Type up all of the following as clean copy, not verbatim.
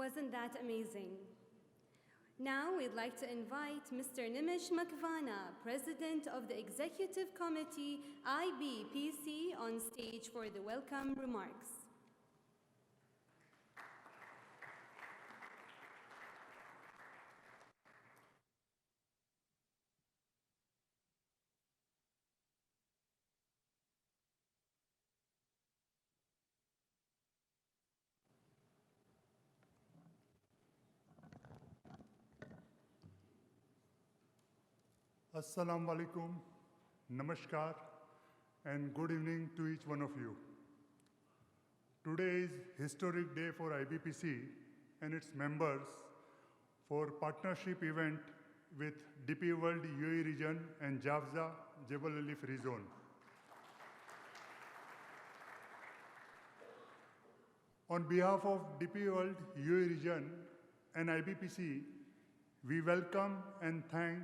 Wasn't that amazing? Now we'd like to invite Mr. Nimish Makvana, President of the Executive Committee, IBPC, on stage for the welcome remarks. Assalamu alaikum, namaskar, and good evening to each one of you. Today is historic day for IBPC and its members for partnership event with DP World UAE region and Jafza Jebel Ali Free Zone. On behalf of DP World UAE region and IBPC, we welcome and thank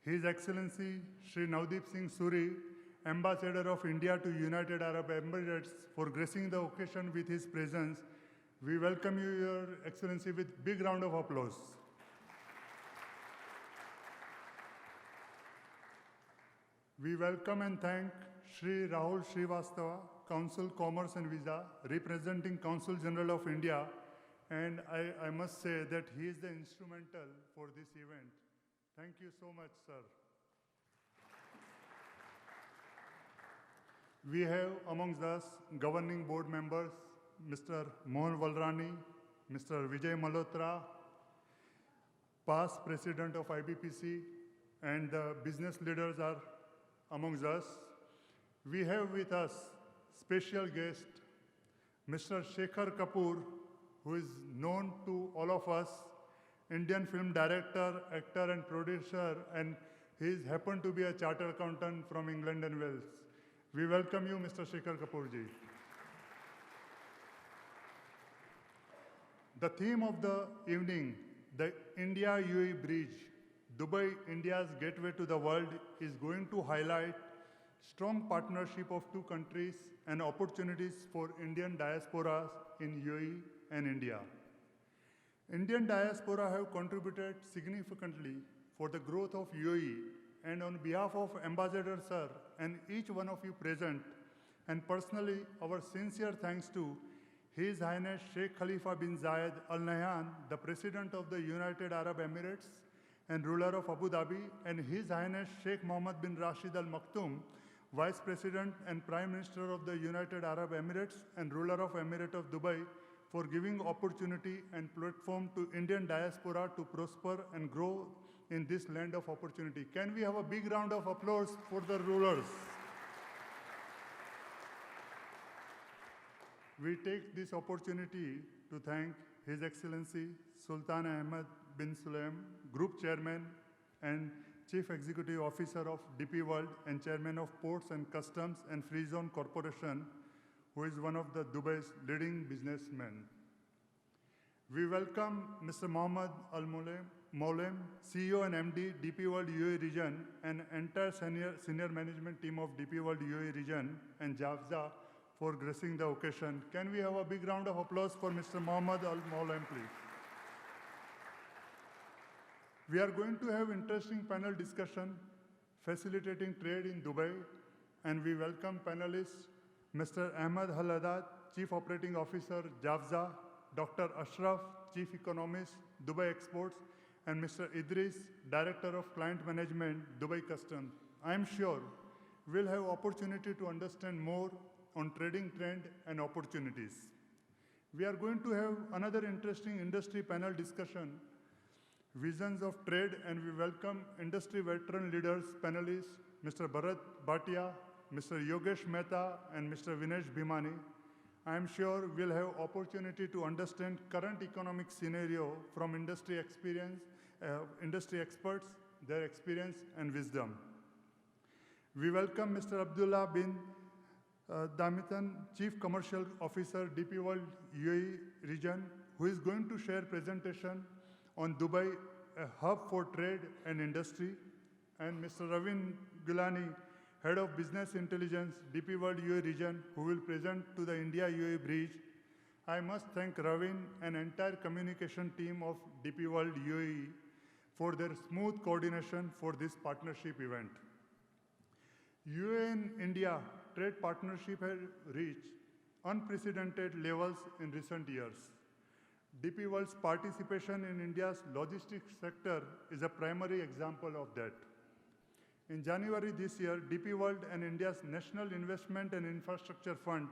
His Excellency Shri Navdeep Singh Suri, Ambassador of India to United Arab Emirates, for gracing the occasion with his presence. We welcome you, Your Excellency, with big round of applause. We welcome and thank Shri Rahul Srivastava, Council Commerce and Visa, representing Consul General of India, And I must say that he is the instrumental for this event. Thank you so much, sir. We have amongst us governing board members, Mr. Mohan Valrani, Mr. Vijay Malhotra, past president of IBPC, and the business leaders are amongst us. We have with us special guest, Mr. Shekhar Kapoor, who is known to all of us, Indian film director, actor, and producer, and he happened to be a chartered accountant from England and Wales. We welcome you, Mr. Shekhar Kapoorji. The theme of the evening, the India-UAE Bridge, Dubai, India's gateway to the world, is going to highlight strong partnership of two countries and opportunities for Indian diasporas in UAE and India. Indian diaspora have contributed significantly for the growth of UAE, and on behalf of Ambassador Sir and each one of you present, and personally our sincere thanks to His Highness Sheikh Khalifa bin Zayed Al Nahyan, the President of the United Arab Emirates and ruler of Abu Dhabi, and His Highness Sheikh Mohammed bin Rashid Al Maktoum, Vice President and Prime Minister of the United Arab Emirates and ruler of Emirate of Dubai, for giving opportunity and platform to Indian diaspora to prosper and grow in this land of opportunity. Can we have a big round of applause for the rulers? We take this opportunity to thank His Excellency Sultan Ahmed bin Sulaim, Group Chairman and Chief Executive Officer of DP World and Chairman of Ports and Customs and Free Zone Corporation, who is one of the Dubai's leading businessmen. We welcome Mr. Mohammed Al Moulem, CEO and MD, DP World UAE region, and entire senior management team of DP World UAE region and JAFZA for gracing the occasion. Can we have a big round of applause for Mr. Mohammed Al Moulem, please? We are going to have interesting panel discussion facilitating trade in Dubai, and we welcome panelists Mr. Ahmed Haladad, Chief Operating Officer, JAFZA, Dr. Ashraf, Chief Economist, Dubai Exports, and Mr. Idris, Director of Client Management, Dubai Customs. I am sure we'll have opportunity to understand more on trading trend and opportunities. We are going to have another interesting industry panel discussion, Visions of Trade, and we welcome industry veteran leaders, panelists, Mr. Bharat Bhatia, Mr. Yogesh Mehta, and Mr. Vinesh Bhimani. I am sure we'll have opportunity to understand current economic scenario from industry experts, their experience and wisdom. We welcome Mr. Abdullah bin Damitan, Chief Commercial Officer, DP World UAE region, who is going to share presentation on Dubai, a hub for trade and industry, and Mr. Ravin Gulani, Head of Business Intelligence, DP World UAE region, who will present to the India-UAE Bridge. I must thank Ravin and entire communication team of DP World UAE for their smooth coordination for this partnership event. UAE and India trade partnership has reached unprecedented levels in recent years. DP World's participation in India's logistics sector is a primary example of that. In January this year, DP World and India's National Investment and Infrastructure Fund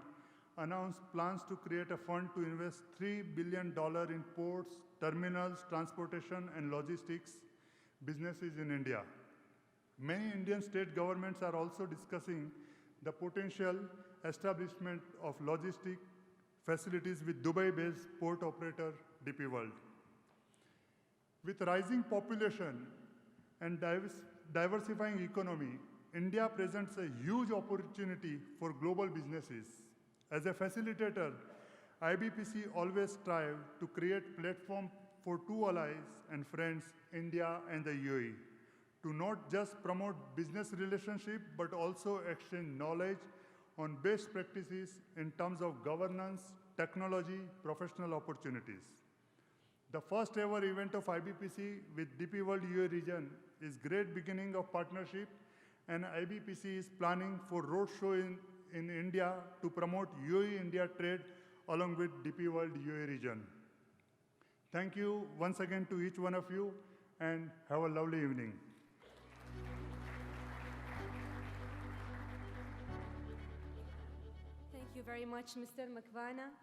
announced plans to create a fund to invest $3 billion in ports, terminals, transportation, and logistics businesses in India. Many Indian state governments are also discussing the potential establishment of logistic facilities with Dubai-based port operator DP World. With rising population and diversifying economy, India presents a huge opportunity for global businesses. As a facilitator, IBPC always strive to create platform for two allies and friends, India and the UAE, to not just promote business relationship, but also exchange knowledge on best practices in terms of governance, technology, professional opportunities. The first ever event of IBPC with DP World UAE region is great beginning of partnership, and IBPC is planning for roadshow in India to promote UAE-India trade along with DP World UAE region. Thank you once again to each one of you, and have a lovely evening. Thank you very much, Mr. Makvana.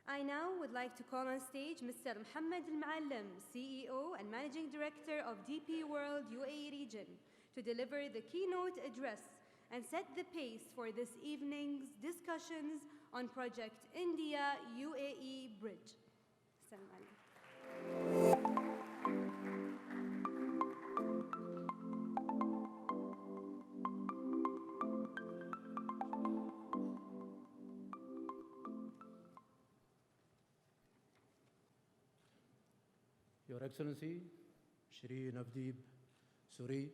I now would like to call on stage Mr. Mohammed Al-Muallim, CEO and Managing Director of DP World UAE region, to deliver the keynote address and set the pace for this evening's discussions on Project India UAE Bridge. Assalamu alaikum. Your Excellency, Shri Navdeep Suri,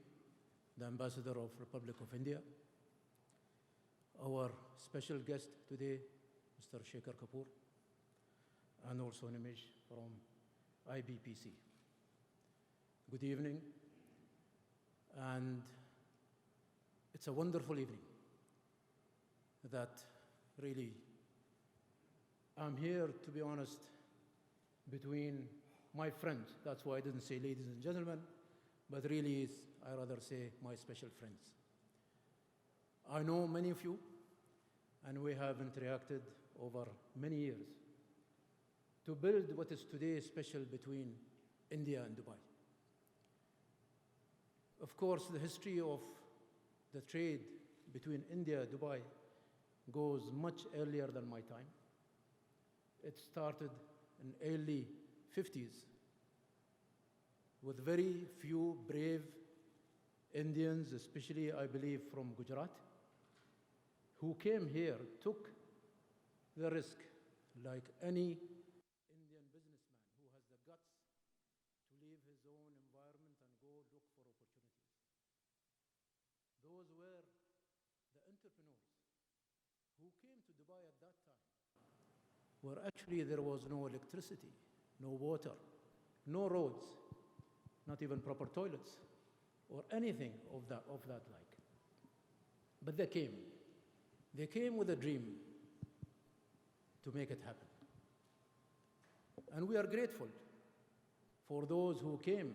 the Ambassador of Republic of India, our special guest today, Mr. Shekhar Kapoor, and also Nimish from IBPC. Good evening, and it's a wonderful evening that really, I'm here, to be honest, between my friends. That's why I didn't say ladies and gentlemen, but really I rather say my special friends. I know many of you, and we have interacted over many years to build what is today special between India and Dubai. Of course, the history of the trade between India and Dubai goes much earlier than my time. It started in early 50s with very few brave Indians, especially I believe from Gujarat, who came here, took the risk like any Indian businessman who has the guts to leave his own environment and go look for opportunities. Those were the entrepreneurs who came to Dubai at that time, where actually there was no electricity, no water, no roads, not even proper toilets, or anything of that like. But they came. They came with a dream to make it happen. And we are grateful for those who came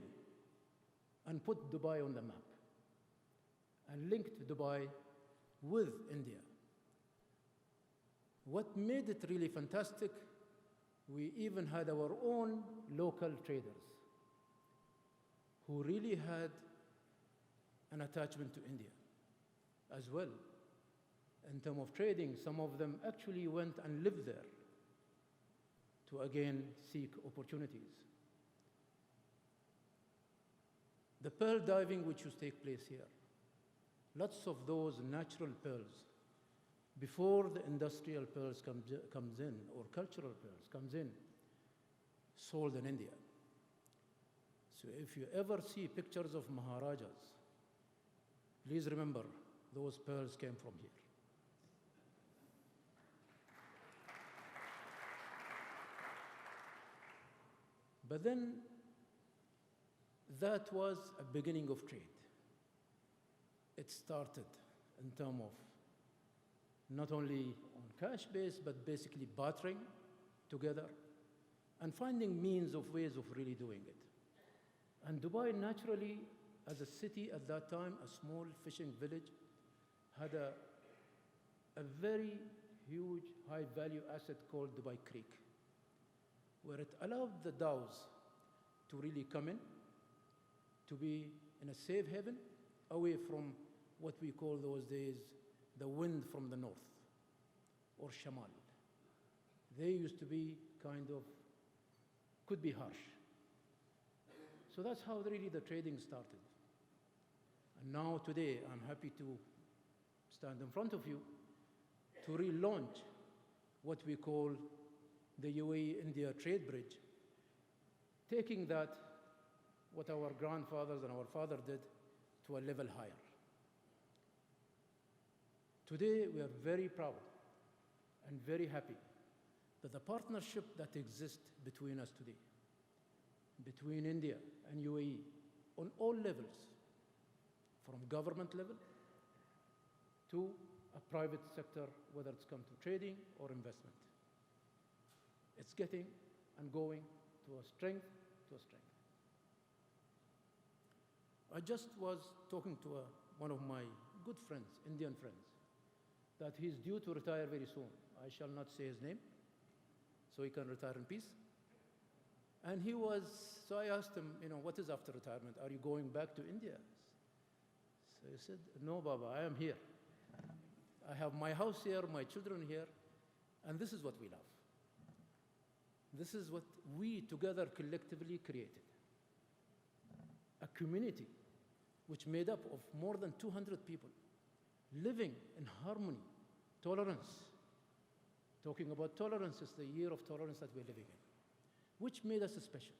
and put Dubai on the map and linked Dubai with India. What made it really fantastic, we even had our own local traders who really had an attachment to India as well. In terms of trading, some of them actually went and lived there to again seek opportunities. The pearl diving which used to take place here, lots of those natural pearls, before the industrial pearls comes in, or cultural pearls comes in, sold in India. So if you ever see pictures of Maharajas, please remember those pearls came from here. But then that was a beginning of trade. It started in terms of not only on cash base, but basically bartering together and finding means of ways of really doing it. And Dubai naturally, as a city at that time, a small fishing village, had a very huge high value asset called Dubai Creek, where it allowed the dhows to really come in, to be in a safe haven, away from what we call those days the wind from the north, or shamal. They used to be kind of, could be harsh. So that's how really the trading started. And now today, I'm happy to stand in front of you to relaunch what we call the UAE-India Trade Bridge, taking that, what our grandfathers and our father did, to a level higher. Today, we are very proud and very happy that the partnership that exists between us today, between India and UAE, on all levels, from government level to a private sector, whether it's come to trading or investment. It's getting and going to a strength, to a strength. I just was talking to one of my good friends, Indian friends, that he's due to retire very soon. I shall not say his name, so he can retire in peace. And so I asked him, what is after retirement? Are you going back to India? So he said, no, Baba, I am here. I have my house here, my children here, and this is what we love. This is what we together collectively created. A community which made up of more than 200 people living in harmony, tolerance. Talking about tolerance, is the year of tolerance that we're living in, which made us special.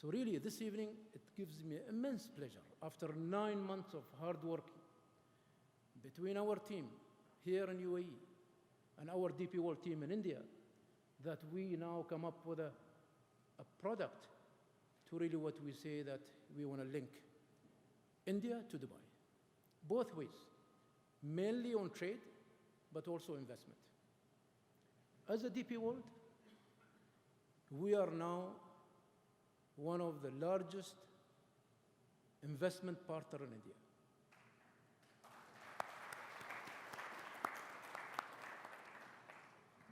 So really, this evening, it gives me immense pleasure, after 9 months of hard work between our team here in UAE and our DP World team in India, that we now come up with a product to really what we say that we want to link India to Dubai, both ways, mainly on trade, but also investment. As a DP World, we are now one of the largest investment partner in India.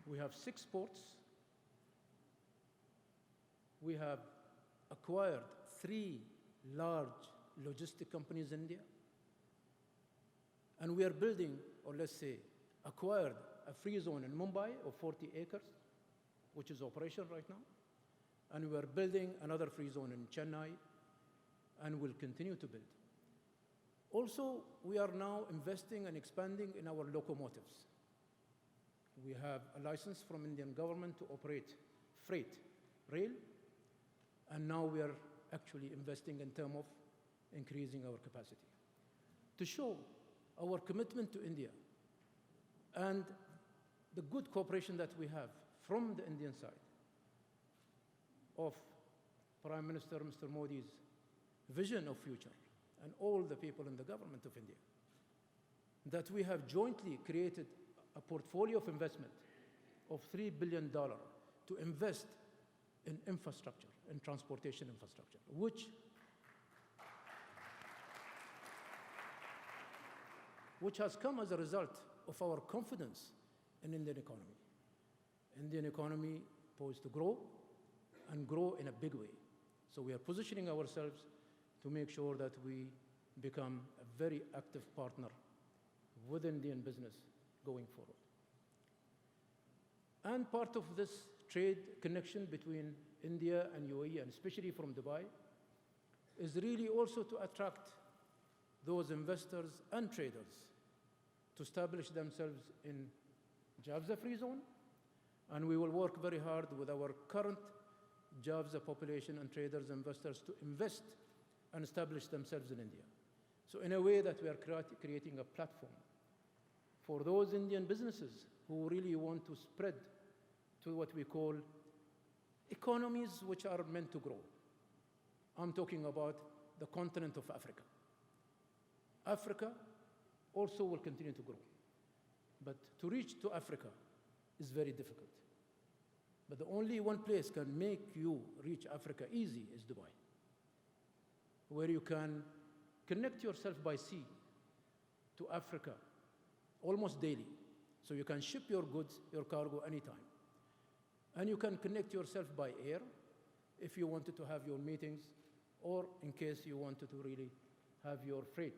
We have 6 ports. We have acquired 3 large logistic companies in India. And we are building, or let's say, acquired a free zone in Mumbai of 40 acres, which is operational right now. And we are building another free zone in Chennai, and will continue to build. Also, we are now investing and expanding in our locomotives. We have a license from Indian government to operate freight rail, and now we are actually investing in terms of increasing our capacity. To show our commitment to India and the good cooperation that we have from the Indian side of Prime Minister Mr. Modi's vision of future and all the people in the government of India, that we have jointly created a portfolio of investment of $3 billion to invest in infrastructure, in transportation infrastructure, which has come as a result of our confidence in Indian economy. Indian economy poised to grow, and grow in a big way. So we are positioning ourselves to make sure that we become a very active partner with Indian business going forward. And part of this trade connection between India and UAE, and especially from Dubai, is really also to attract those investors and traders to establish themselves in Jafza Free Zone, and we will work very hard with our current Jafza population and traders, investors, to invest and establish themselves in India. So in a way that we are creating a platform for those Indian businesses who really want to spread to what we call economies which are meant to grow. I'm talking about the continent of Africa. Africa also will continue to grow. But to reach to Africa is very difficult. But the only one place can make you reach Africa easy is Dubai, where you can connect yourself by sea to Africa almost daily. So you can ship your goods, your cargo anytime. And you can connect yourself by air if you wanted to have your meetings, or in case you wanted to really have your freight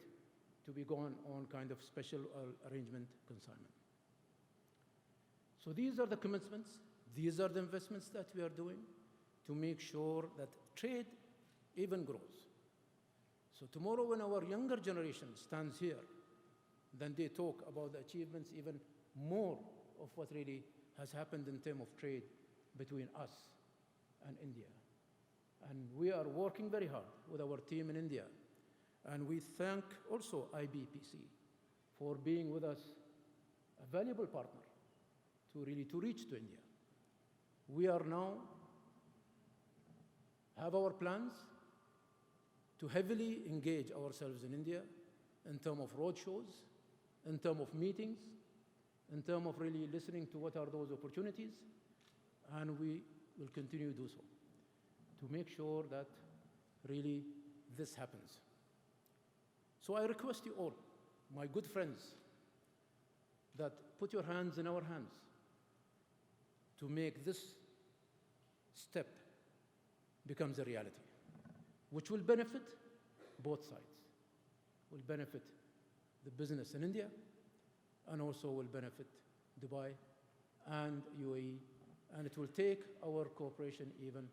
to be gone on kind of special arrangement consignment. So these are the commitments, these are the investments that we are doing to make sure that trade even grows. So tomorrow when our younger generation stands here, then they talk about the achievements even more of what really has happened in terms of trade between us and India. And we are working very hard with our team in India. And we thank also IBPC for being with us, a valuable partner to reach to India. We are now have our plans to heavily engage ourselves in India in terms of roadshows, in terms of meetings, in terms of really listening to what are those opportunities. And we will continue to do so to make sure that really this happens. So I request you all, my good friends, that put your hands in our hands to make this step becomes a reality, which will benefit both sides. Will benefit the business in India and also will benefit Dubai and UAE, and it will take our cooperation even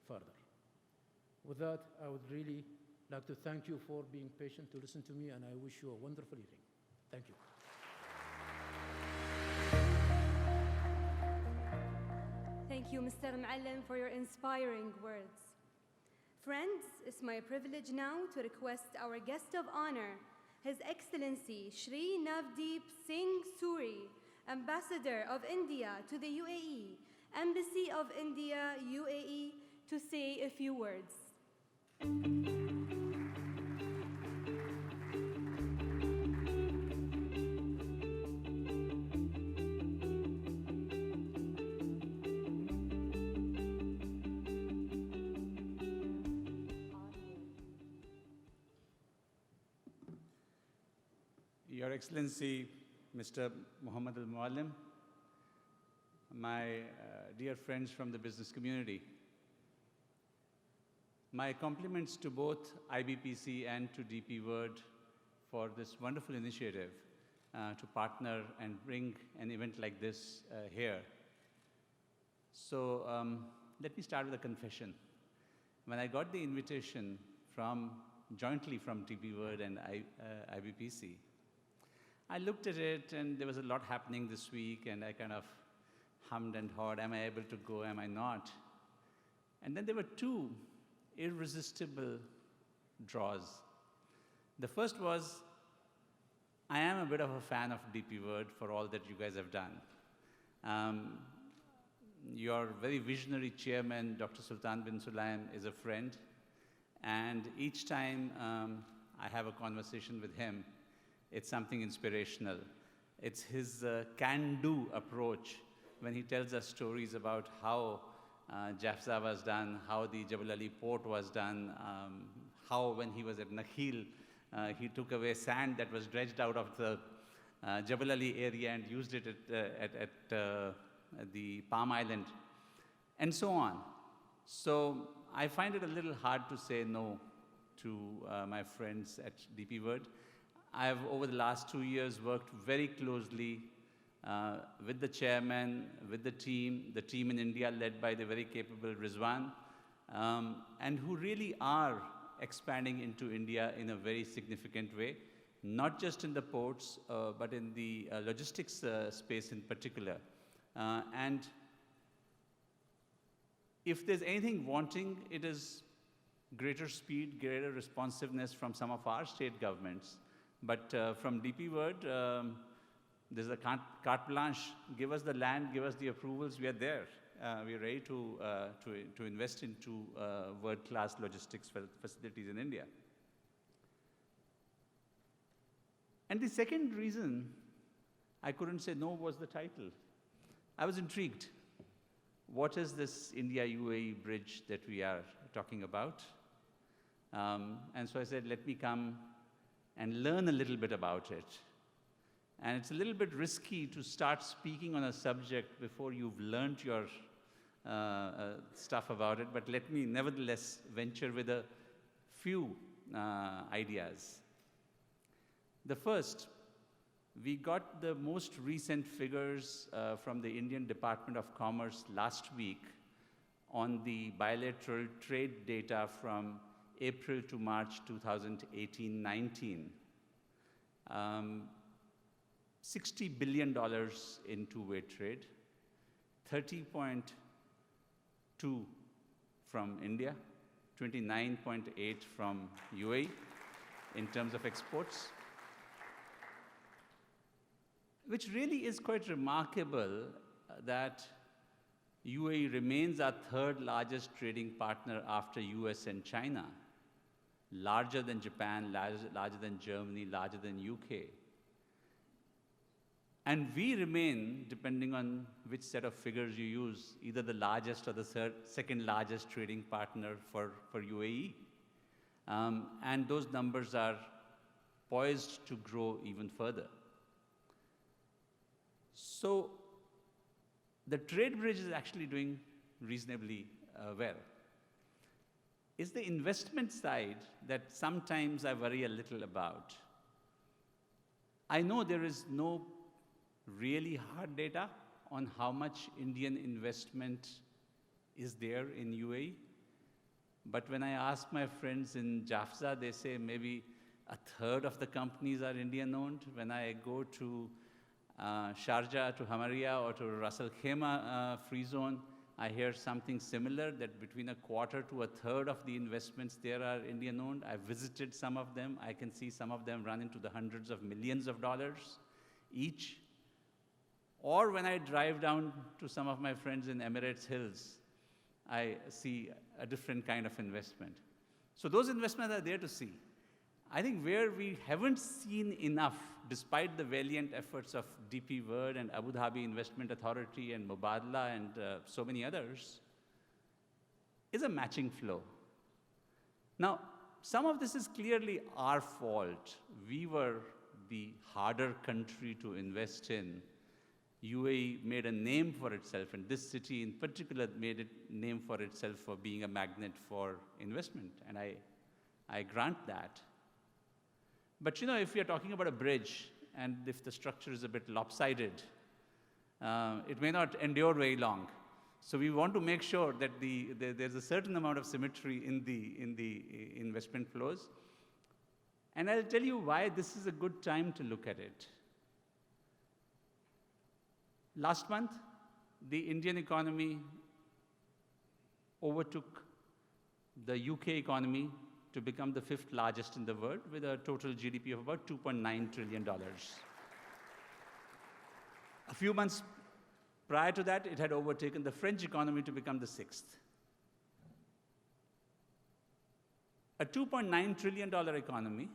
further. With that, I would really like to thank you for being patient to listen to me, and I wish you a wonderful evening. Thank you. Thank you, Mr. Muallim, for your inspiring words. Friends, it's my privilege now to request our guest of honor, His Excellency Shri Navdeep Singh Suri, Ambassador of India to the UAE, Embassy of India, UAE, to say a few words. Your Excellency, Mr. Muhammad Al-Muallim, my dear friends from the business community, my compliments to both IBPC and to DP World for this wonderful initiative to partner and bring an event like this here. So let me start with a confession. When I got the invitation jointly from DP World and IBPC, I looked at it and there was a lot happening this week and I kind of hummed and hawed, am I able to go, am I not? And then there were two irresistible draws. The first was, I am a bit of a fan of DP World for all that you guys have done. Your very visionary chairman, Dr. Sultan bin Sulaim, is a friend. And each time I have a conversation with him, it's something inspirational. It's his can-do approach when he tells us stories about how Jafza was done, how the Jebel Ali port was done, how when he was at Nakhil, he took away sand that was dredged out of the Jebel Ali area and used it at the Palm Island, and so on. So I find it a little hard to say no to my friends at DP World. I have, over the last 2 years, worked very closely with the chairman, with the team in India led by the very capable Rizwan, and who really are expanding into India in a very significant way, not just in the ports, but in the logistics space in particular. And if there's anything wanting, it is greater speed, greater responsiveness from some of our state governments. But from DP World, there's a carte blanche. Give us the land, give us the approvals, we are there. We are ready to invest into world-class logistics facilities in India. And the second reason I couldn't say no was the title. I was intrigued. What is this India-UAE bridge that we are talking about? And so I said, let me come and learn a little bit about it. And it's a little bit risky to start speaking on a subject before you've learned your stuff about it, but let me nevertheless venture with a few ideas. The first, we got the most recent figures from the Indian Department of Commerce last week on the bilateral trade data from April to March 2018-19. $60 billion in two-way trade, 30.2 from India, 29.8 from UAE in terms of exports, which really is quite remarkable that UAE remains our third largest trading partner after US and China, larger than Japan, larger than Germany, larger than UK. And we remain, depending on which set of figures you use, either the largest or the second largest trading partner for UAE. And those numbers are poised to grow even further. So the trade bridge is actually doing reasonably well. It's the investment side that sometimes I worry a little about. I know there is no really hard data on how much Indian investment is there in UAE. But when I ask my friends in Jafza, they say maybe a third of the companies are Indian-owned. When I go to Sharjah, to Hamaria, or to Ras Al Khaimah Free Zone, I hear something similar, that between a quarter to a third of the investments there are Indian-owned. I visited some of them. I can see some of them run into the hundreds of millions of dollars each. Or when I drive down to some of my friends in Emirates Hills, I see a different kind of investment. So those investments are there to see. I think where we haven't seen enough, despite the valiant efforts of DP World and Abu Dhabi Investment Authority and Mubadala and so many others, is a matching flow. Now, some of this is clearly our fault. We were the harder country to invest in. UAE made a name for itself, and this city in particular made a name for itself for being a magnet for investment, and I grant that. But you know, if we are talking about a bridge, and if the structure is a bit lopsided, it may not endure very long. So we want to make sure that there's a certain amount of symmetry in the investment flows. And I'll tell you why this is a good time to look at it. Last month, the Indian economy overtook the UK economy to become the 5th largest in the world, with a total GDP of about $2.9 trillion. A few months prior to that, it had overtaken the French economy to become the 6th. A $2.9 trillion economy,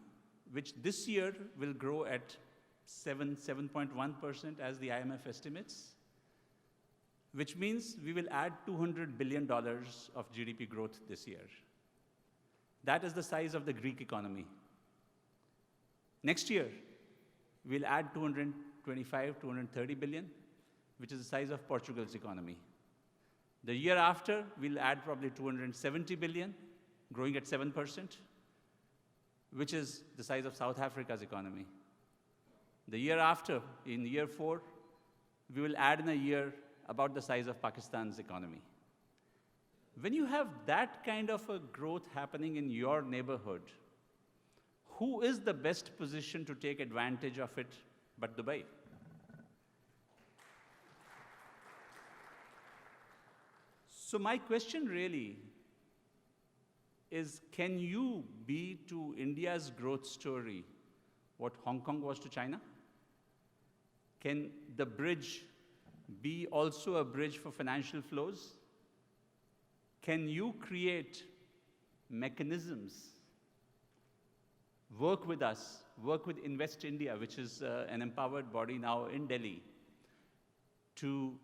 which this year will grow at 7.1% as the IMF estimates, which means we will add $200 billion of GDP growth this year. That is the size of the Greek economy. Next year, we'll add 230 billion, which is the size of Portugal's economy. The year after, we'll add probably 270 billion, growing at 7%, which is the size of South Africa's economy. The year after, in year 4, we will add in a year about the size of Pakistan's economy. When you have that kind of a growth happening in your neighborhood, who is the best position to take advantage of it but Dubai? So my question really is, can you be to India's growth story what Hong Kong was to China? Can the bridge be also a bridge for financial flows? Can you create mechanisms, work with us, work with Invest India, which is an empowered body now in Delhi, to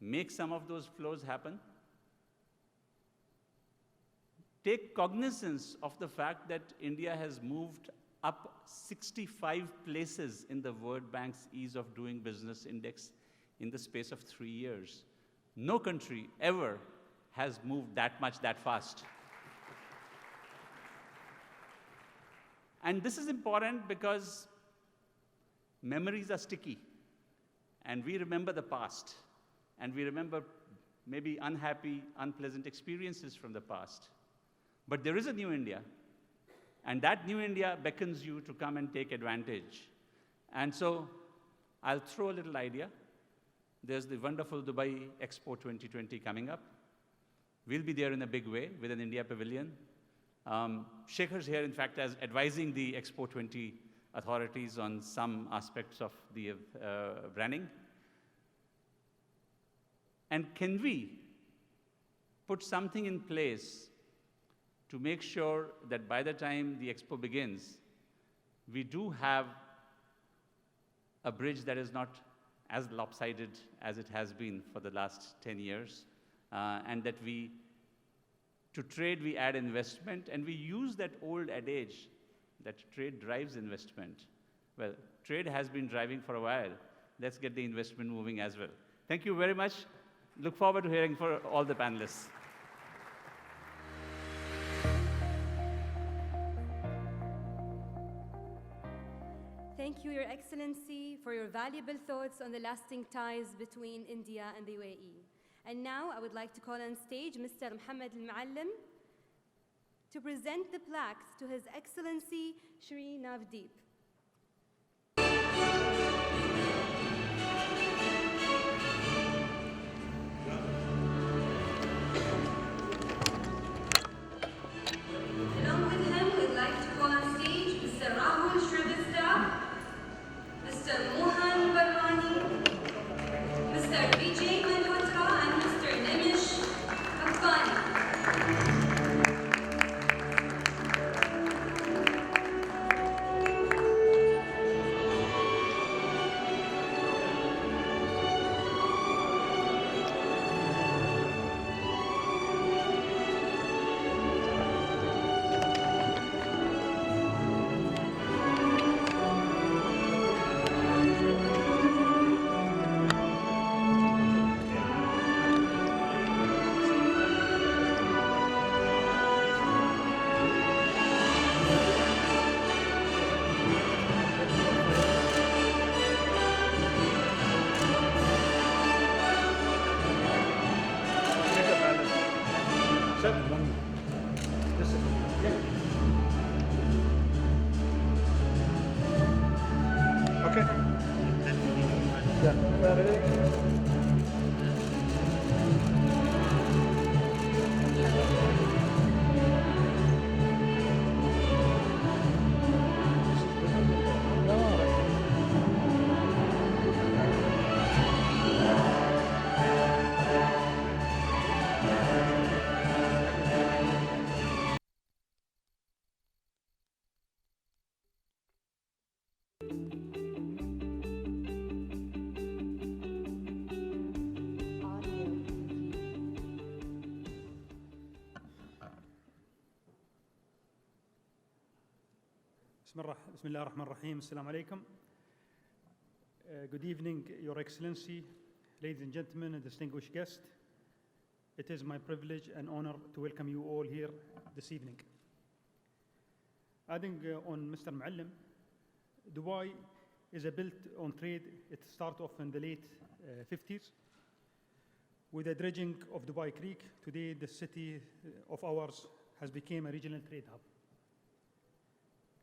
make some of those flows happen? Take cognizance of the fact that India has moved up 65 places in the World Bank's Ease of Doing Business Index in the space of 3 years. No country ever has moved that much, that fast. And this is important because memories are sticky. And we remember the past. And we remember maybe unhappy, unpleasant experiences from the past. But there is a new India. And that new India beckons you to come and take advantage. And so I'll throw a little idea. There's the wonderful Dubai Expo 2020 coming up. We'll be there in a big way with an India pavilion. Shekhar's here, in fact, as advising the Expo 20 authorities on some aspects of the branding. And can we put something in place to make sure that by the time the Expo begins, we do have a bridge that is not as lopsided as it has been for the last 10 years, and that to trade, we add investment, and we use that old adage that trade drives investment. Well, trade has been driving for a while. Let's get the investment moving as well. Thank you very much. Look forward to hearing from all the panelists. Thank you, Your Excellency, for your valuable thoughts on the lasting ties between India and the UAE. And now I would like to call on stage Mr. Mohammed Al-Muallim to present the plaques to His Excellency Shri Navdeep. Along with him, we'd like to call on stage Mr. Rahul Shrivastha, Mr. Mohan Barwani, Mr. Vijay Malhotra, and Mr. Nimish Makvani. Bismillah ar-Rahman ar-Rahim. Assalamu alaikum. Good evening, Your Excellency, ladies and gentlemen, and distinguished guests. It is my privilege and honor to welcome you all here this evening. Adding on Mr. Muallim, Dubai is built on trade. It started off in the late 50s with the dredging of Dubai Creek. Today, the city of ours has become a regional trade hub.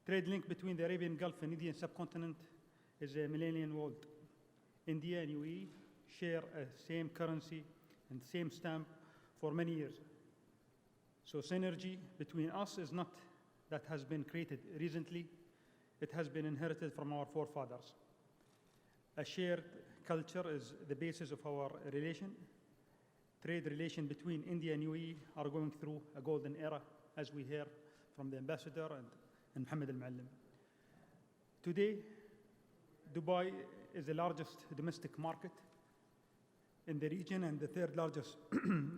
Trade link between the Arabian Gulf and Indian subcontinent is a millennium world. India and UAE share a same currency and same stamp for many years. So synergy between us is not that has been created recently, it has been inherited from our forefathers. A shared culture is the basis of our relation. Trade relation between India and UAE are going through a golden era, as we hear from the ambassador and Mohammed Al-Muallim. Today, Dubai is the largest domestic market in the region and the third largest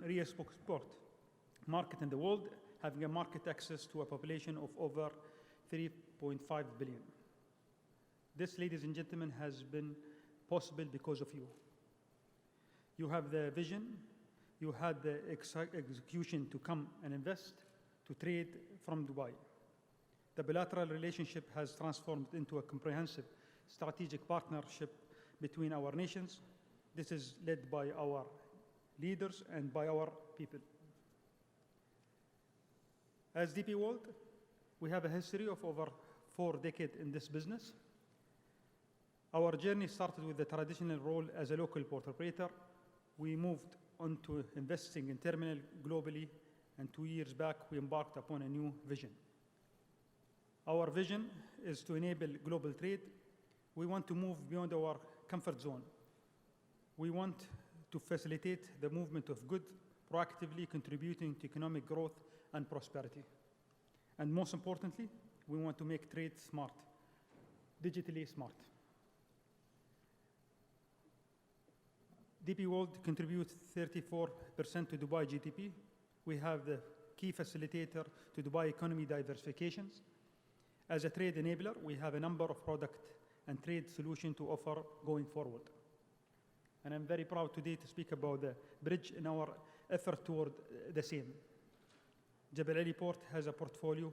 re-export market in the world, having a market access to a population of over 3.5 billion. This, ladies and gentlemen, has been possible because of you. You have the vision, you had the execution to come and invest, to trade from Dubai. The bilateral relationship has transformed into a comprehensive strategic partnership between our nations. This is led by our leaders and by our people. As DP World, we have a history of over 4 decades in this business. Our journey started with the traditional role as a local port operator. We moved on to investing in terminal globally, and 2 years back, we embarked upon a new vision. Our vision is to enable global trade. We want to move beyond our comfort zone. We want to facilitate the movement of goods, proactively contributing to economic growth and prosperity. And most importantly, we want to make trade smart, digitally smart. DP World contributes 34% to Dubai GDP. We have the key facilitator to Dubai economy diversifications. As a trade enabler, we have a number of product and trade solutions to offer going forward. And I'm very proud today to speak about the bridge in our effort toward the same. Jebel Ali Port has a portfolio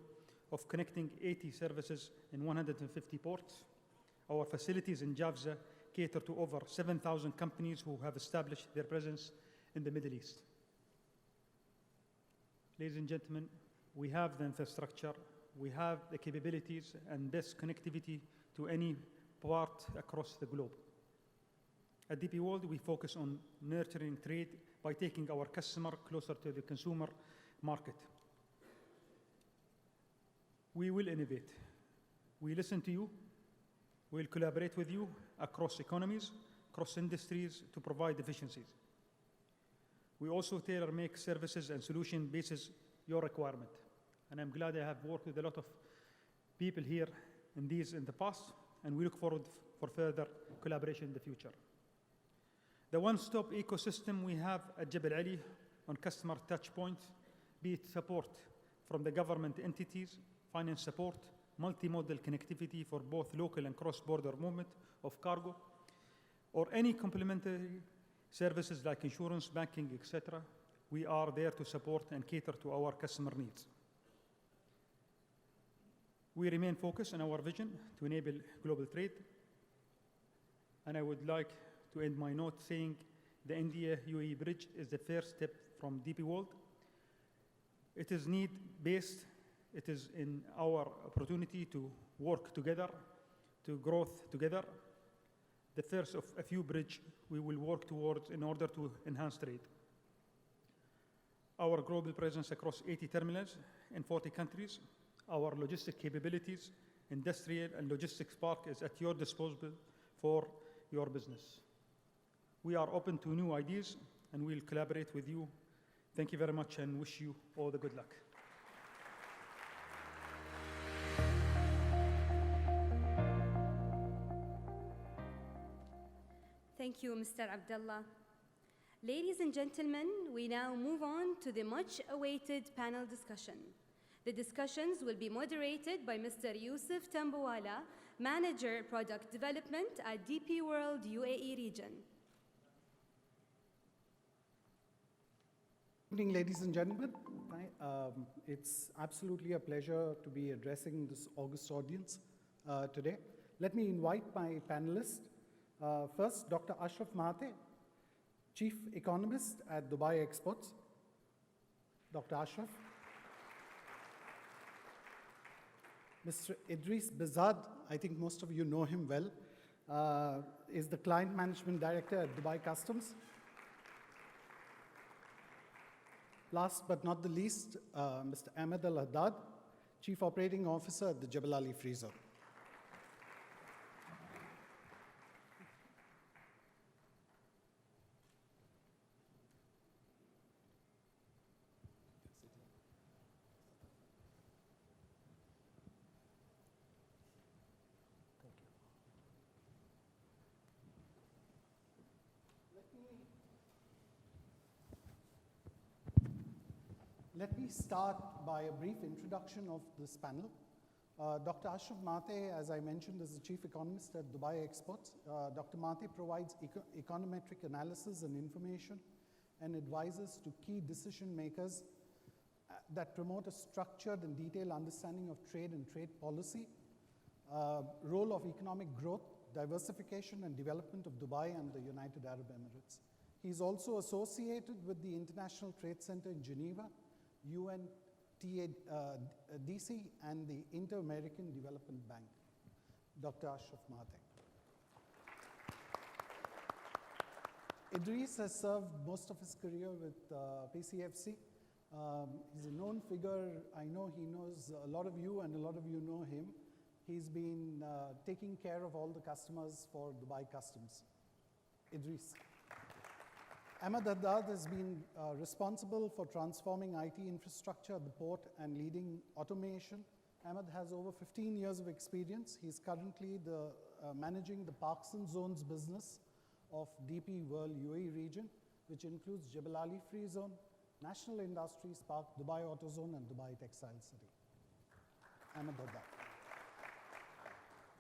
of connecting 80 services in 150 ports. Our facilities in Jafza cater to over 7,000 companies who have established their presence in the Middle East. Ladies and gentlemen, we have the infrastructure, we have the capabilities and best connectivity to any part across the globe. At DP World, we focus on nurturing trade by taking our customer closer to the consumer market. We will innovate. We listen to you. We'll collaborate with you across economies, across industries to provide efficiencies. We also tailor-make services and solutions basis your requirement. And I'm glad I have worked with a lot of people here in the past, and we look forward for further collaboration in the future. The one-stop ecosystem we have at Jebel Ali on customer touch points, be it support from the government entities, finance support, multimodal connectivity for both local and cross-border movement of cargo, or any complementary services like insurance, banking, etc., we are there to support and cater to our customer needs. We remain focused on our vision to enable global trade. And I would like to end my note saying the India-UAE bridge is the first step from DP World. It is need-based. It is in our opportunity to work together, to grow together. The first of a few bridges we will work towards in order to enhance trade. Our global presence across 80 terminals in 40 countries, our logistic capabilities, industrial and logistics park is at your disposal for your business. We are open to new ideas and we'll collaborate with you. Thank you very much and wish you all the good luck. Thank you, Mr. Abdullah. Ladies and gentlemen, we now move on to the much-awaited panel discussion. The discussions will be moderated by Mr. Yusuf Tambawala, Manager Product Development at DP World UAE region. Good evening, ladies and gentlemen. It's absolutely a pleasure to be addressing this august audience today. Let me invite my panelists. First, Dr. Ashraf Maate, Chief Economist at Dubai Exports. Dr. Ashraf. Mr. Idris Bezad, I think most of you know him well, is the Client Management Director at Dubai Customs. Last but not the least, Mr. Ahmed Al-Haddad, Chief Operating Officer at the Jebel Ali Free Zone. Let me start by a brief introduction of this panel. Dr. Ashraf Maate, as I mentioned, is the Chief Economist at Dubai Exports. Dr. Maate provides econometric analysis and information and advises to key decision makers that promote a structured and detailed understanding of trade and trade policy, role of economic growth, diversification and development of Dubai and the United Arab Emirates. He's also associated with the International Trade Center in Geneva, UNTADC, and the Inter-American Development Bank. Dr. Ashraf Maate. Idris has served most of his career with PCFC. He's a known figure. I know he knows a lot of you and a lot of you know him. He's been taking care of all the customers for Dubai Customs. Idris. Ahmed Haddad has been responsible for transforming IT infrastructure at the port and leading automation. Ahmed has over 15 years of experience. He's currently managing the Parks and Zones business of DP World UAE region, which includes Jebel Ali Free Zone, National Industries Park, Dubai Auto Zone, and Dubai Textile City. Ahmed Dada.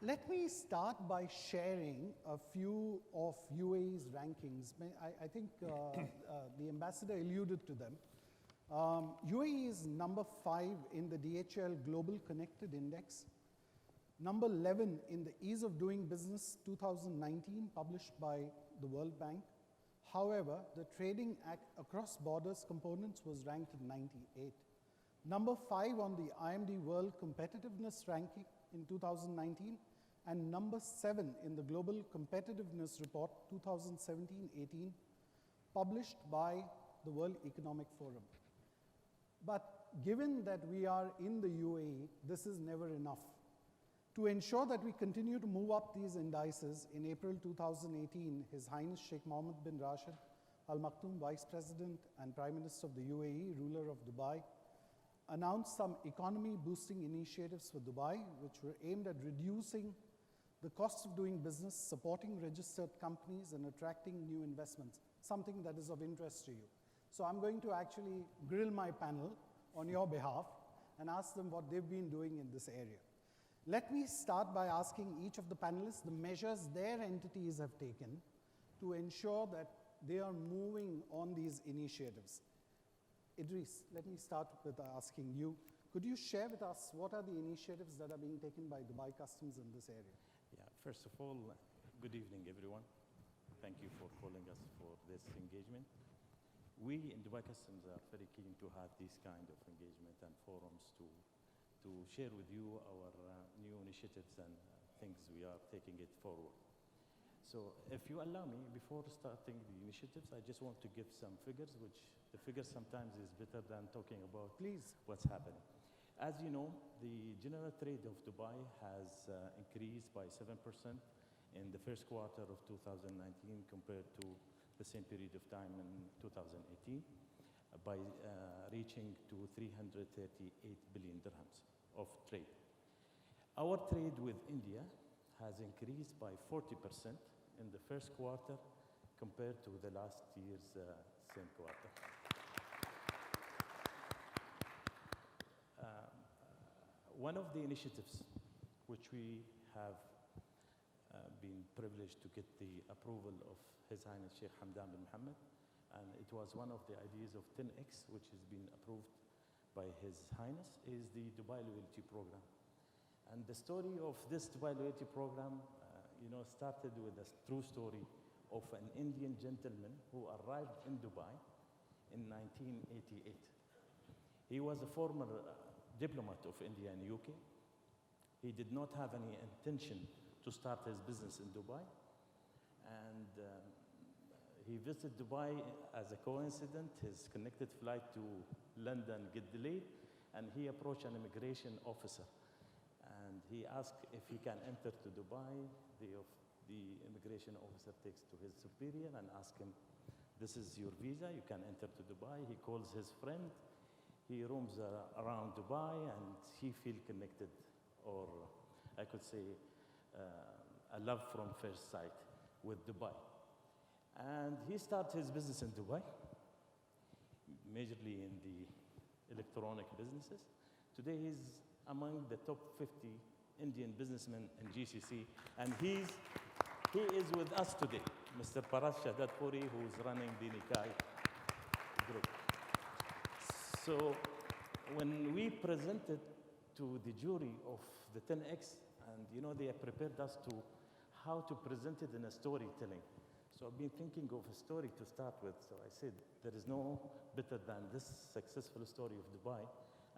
Let me start by sharing a few of UAE's rankings. I think the ambassador alluded to them. UAE is number 5 in the DHL Global Connected Index, number 11 in the Ease of Doing Business 2019, published by the World Bank. However, the trading across borders components was ranked at 98. Number 5 on the IMD World Competitiveness Ranking in 2019, and number 7 in the Global Competitiveness Report 2017-18, published by the World Economic Forum. But given that we are in the UAE, this is never enough. To ensure that we continue to move up these indices, in April 2018, His Highness Sheikh Mohammed bin Rashid Al Maktoum, Vice President and Prime Minister of the UAE, ruler of Dubai, announced some economy-boosting initiatives for Dubai, which were aimed at reducing the cost of doing business, supporting registered companies, and attracting new investments, something that is of interest to you. So I'm going to actually grill my panel on your behalf and ask them what they've been doing in this area. Let me start by asking each of the panelists the measures their entities have taken to ensure that they are moving on these initiatives. Idris, let me start with asking you, could you share with us what are the initiatives that are being taken by Dubai Customs in this area? Yeah, first of all, good evening, everyone. Thank you for calling us for this engagement. We in Dubai Customs are very keen to have this kind of engagement and forums to share with you our new initiatives and things we are taking it forward. So if you allow me, before starting the initiatives, I just want to give some figures, which the figures sometimes is better than talking about Please. what's happening. As you know, the general trade of Dubai has increased by 7% in the first quarter of 2019 compared to the same period of time in 2018, by reaching to 338 billion dirhams of trade. Our trade with India has increased by 40% in the first quarter compared to the last year's same quarter. One of the initiatives which we have been privileged to get the approval of His Highness Sheikh Hamdan bin Mohammed, and it was one of the ideas of 10X, which has been approved by His Highness, is the Dubai Loyalty Program. And the story of this Dubai Loyalty Program, started with a true story of an Indian gentleman who arrived in Dubai in 1988. He was a former diplomat of India and UK. He did not have any intention to start his business in Dubai. And he visited Dubai as a coincidence. His connected flight to London get delayed, and he approached an immigration officer. And he asked if he can enter to Dubai. The immigration officer takes to his superior and asks him, this is your visa, you can enter to Dubai. He calls his friend. He roams around Dubai, and he feels connected, or I could say a love from first sight with Dubai. And he started his business in Dubai, majorly in the electronic businesses. Today he's among the top 50 Indian businessmen in GCC, and he is with us today, Mr. Parash Shahdat Puri, who is running the Nikai group. So when we presented to the jury of the 10X, and they have prepared us to how to present it in a storytelling. So I've been thinking of a story to start with. So I said, there is no better than this successful story of Dubai.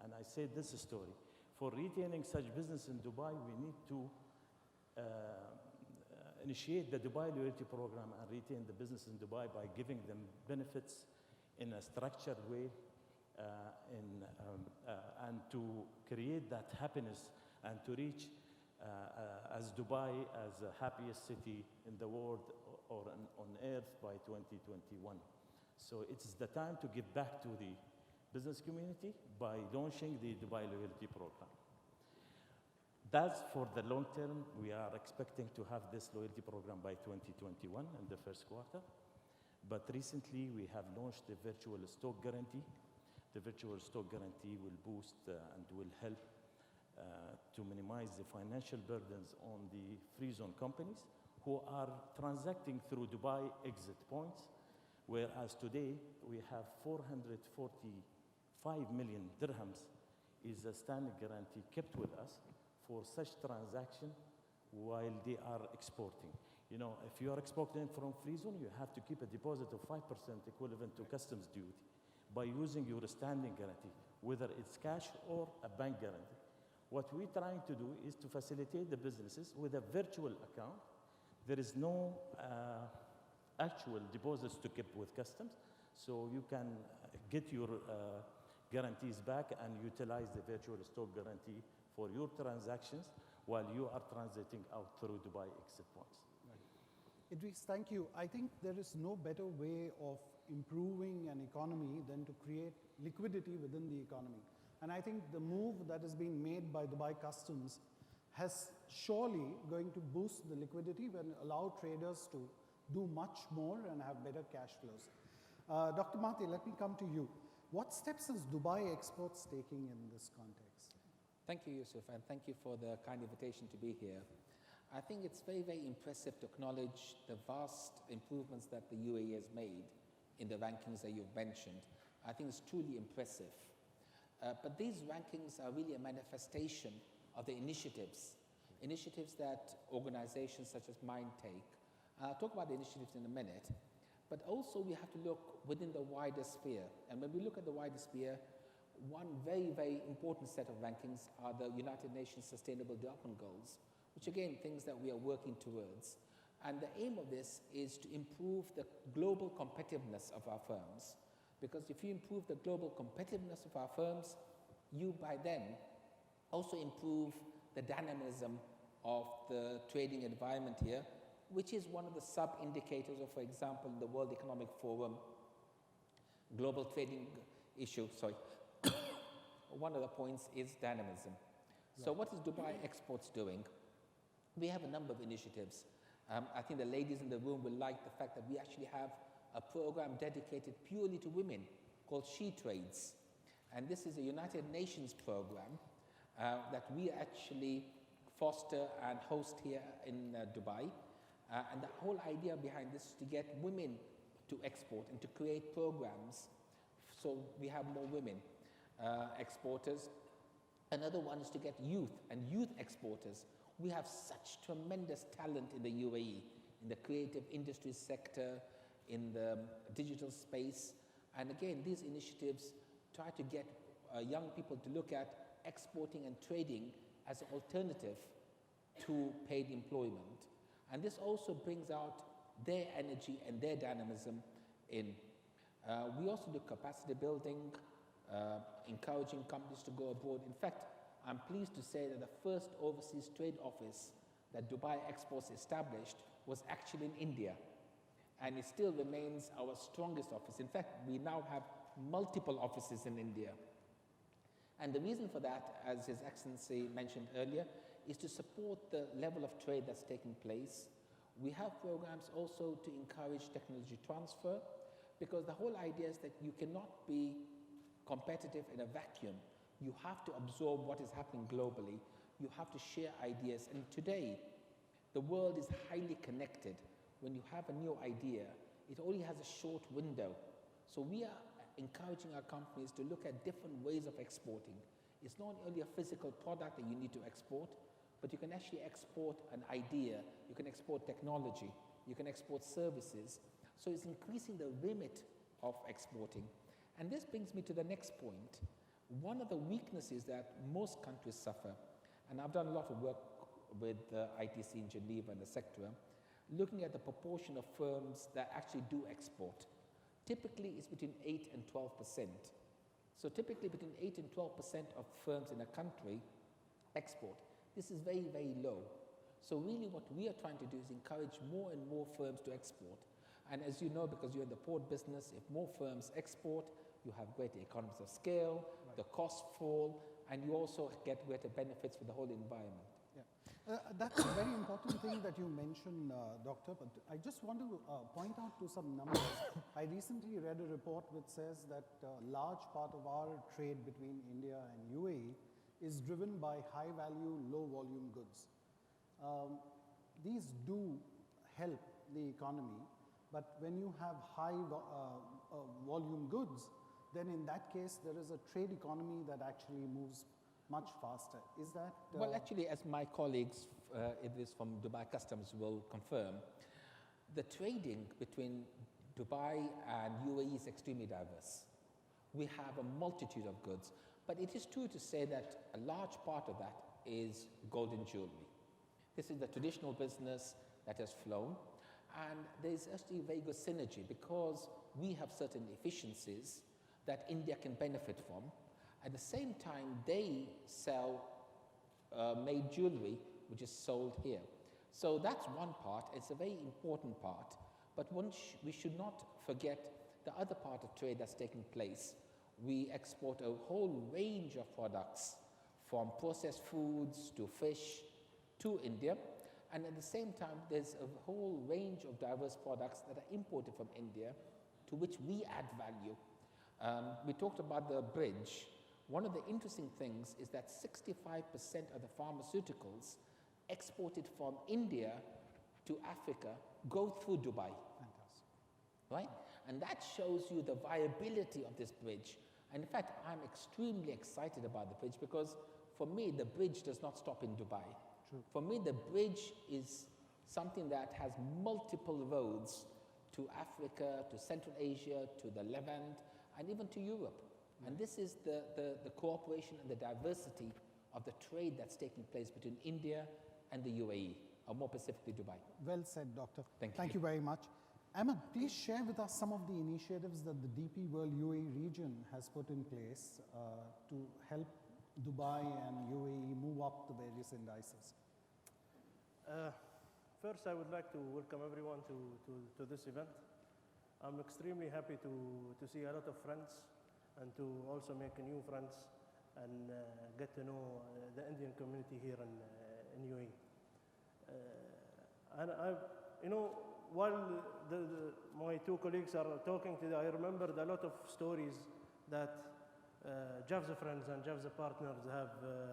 And I said this story. For retaining such business in Dubai, we need to initiate the Dubai Loyalty Program and retain the business in Dubai by giving them benefits in a structured way, and to create that happiness and to reach as Dubai as the happiest city in the world or on earth by 2021. So it's the time to give back to the business community by launching the Dubai Loyalty Program. That's for the long term. We are expecting to have this loyalty program by 2021 in the first quarter. But recently, we have launched the virtual stock guarantee. The virtual stock guarantee will boost and will help to minimize the financial burdens on the free zone companies who are transacting through Dubai exit points, whereas today we have 445 million dirhams is a standing guarantee kept with us for such transaction while they are exporting. You know, if you are exporting from free zone, you have to keep a deposit of 5% equivalent to customs duty by using your standing guarantee, whether it's cash or a bank guarantee. What we're trying to do is to facilitate the businesses with a virtual account. There is no actual deposits to keep with customs, so you can get your guarantees back and utilize the virtual stock guarantee for your transactions while you are transiting out through Dubai exit points. Idris, thank you. I think there is no better way of improving an economy than to create liquidity within the economy. And I think the move that is being made by Dubai Customs has surely going to boost the liquidity and allow traders to do much more and have better cash flows. Dr. Mati, let me come to you. What steps is Dubai Exports taking in this context? Thank you, Yusuf, and thank you for the kind invitation to be here. I think it's very, very impressive to acknowledge the vast improvements that the UAE has made in the rankings that you've mentioned. I think it's truly impressive. But these rankings are really a manifestation of the initiatives that organizations such as mine take. I'll talk about the initiatives in a minute, but also we have to look within the wider sphere. And when we look at the wider sphere, one very, very important set of rankings are the United Nations Sustainable Development Goals, which again, things that we are working towards. And the aim of this is to improve the global competitiveness of our firms. Because if you improve the global competitiveness of our firms, you by then also improve the dynamism of the trading environment here, which is one of the sub-indicators of, for example, the World Economic Forum global trading issue, one of the points is dynamism. Right. So what is Dubai Exports doing? We have a number of initiatives. I think the ladies in the room will like the fact that we actually have a program dedicated purely to women called She Trades. And this is a United Nations program that we actually foster and host here in Dubai. And the whole idea behind this is to get women to export and to create programs so we have more women exporters. Another one is to get youth and youth exporters. We have such tremendous talent in the UAE, in the creative industry sector, in the digital space. And again, these initiatives try to get young people to look at exporting and trading as an alternative to paid employment. And this also brings out their energy and their dynamism in. We also do capacity building, encouraging companies to go abroad. In fact, I'm pleased to say that the first overseas trade office that Dubai Exports established was actually in India. And it still remains our strongest office. In fact, we now have multiple offices in India. And the reason for that, as His Excellency mentioned earlier, is to support the level of trade that's taking place. We have programs also to encourage technology transfer, because the whole idea is that you cannot be competitive in a vacuum. You have to absorb what is happening globally. You have to share ideas. And today, the world is highly connected. When you have a new idea, it only has a short window. So we are encouraging our companies to look at different ways of exporting. It's not only a physical product that you need to export, but you can actually export an idea. You can export technology. You can export services. So it's increasing the remit of exporting. And this brings me to the next point. One of the weaknesses that most countries suffer, and I've done a lot of work with ITC in Geneva and the sector, looking at the proportion of firms that actually do export. Typically, it's between 8 and 12%. So typically, between 8 and 12% of firms in a country export. This is very, very low. So really what we are trying to do is encourage more and more firms to export. And as you know, because you're in the port business, if more firms export, you have greater economies of scale, right. The costs fall, and you also get greater benefits for the whole environment. Yeah. That's a very important thing that you mentioned, Doctor, but I just want to point out to some numbers. I recently read a report which says that a large part of our trade between India and UAE is driven by high value, low volume goods. These do help the economy, but when you have high volume goods, then in that case there is a trade economy that actually moves much faster. Is that? Well, actually, as my colleagues from Dubai Customs will confirm, the trading between Dubai and UAE is extremely diverse. We have a multitude of goods, but it is true to say that a large part of that is golden jewelry. This is the traditional business that has flown, and there is actually a very good synergy because we have certain efficiencies that India can benefit from. At the same time, they sell made jewelry, which is sold here. So that's one part. It's a very important part. But we should not forget the other part of trade that's taking place. We export a whole range of products, from processed foods to fish to India. And at the same time, there's a whole range of diverse products that are imported from India to which we add value. We talked about the bridge. One of the interesting things is that 65% of the pharmaceuticals exported from India to Africa go through Dubai. Fantastic. Right? And that shows you the viability of this bridge. And in fact, I'm extremely excited about the bridge because for me, the bridge does not stop in Dubai. True. For me, the bridge is something that has multiple roads to Africa, to Central Asia, to the Levant, and even to Europe. And this is the cooperation and the diversity of the trade that's taking place between India and the UAE, or more specifically Dubai. Well said, Doctor. Thank you. Very much. Ahmed, please share with us some of the initiatives that the DP World UAE region has put in place to help Dubai and UAE move up the various indices. First, I would like to welcome everyone to this event. I'm extremely happy to see a lot of friends and to also make new friends and get to know the Indian community here in UAE. And while my two colleagues are talking today, I remembered a lot of stories that Javza friends and Javza partners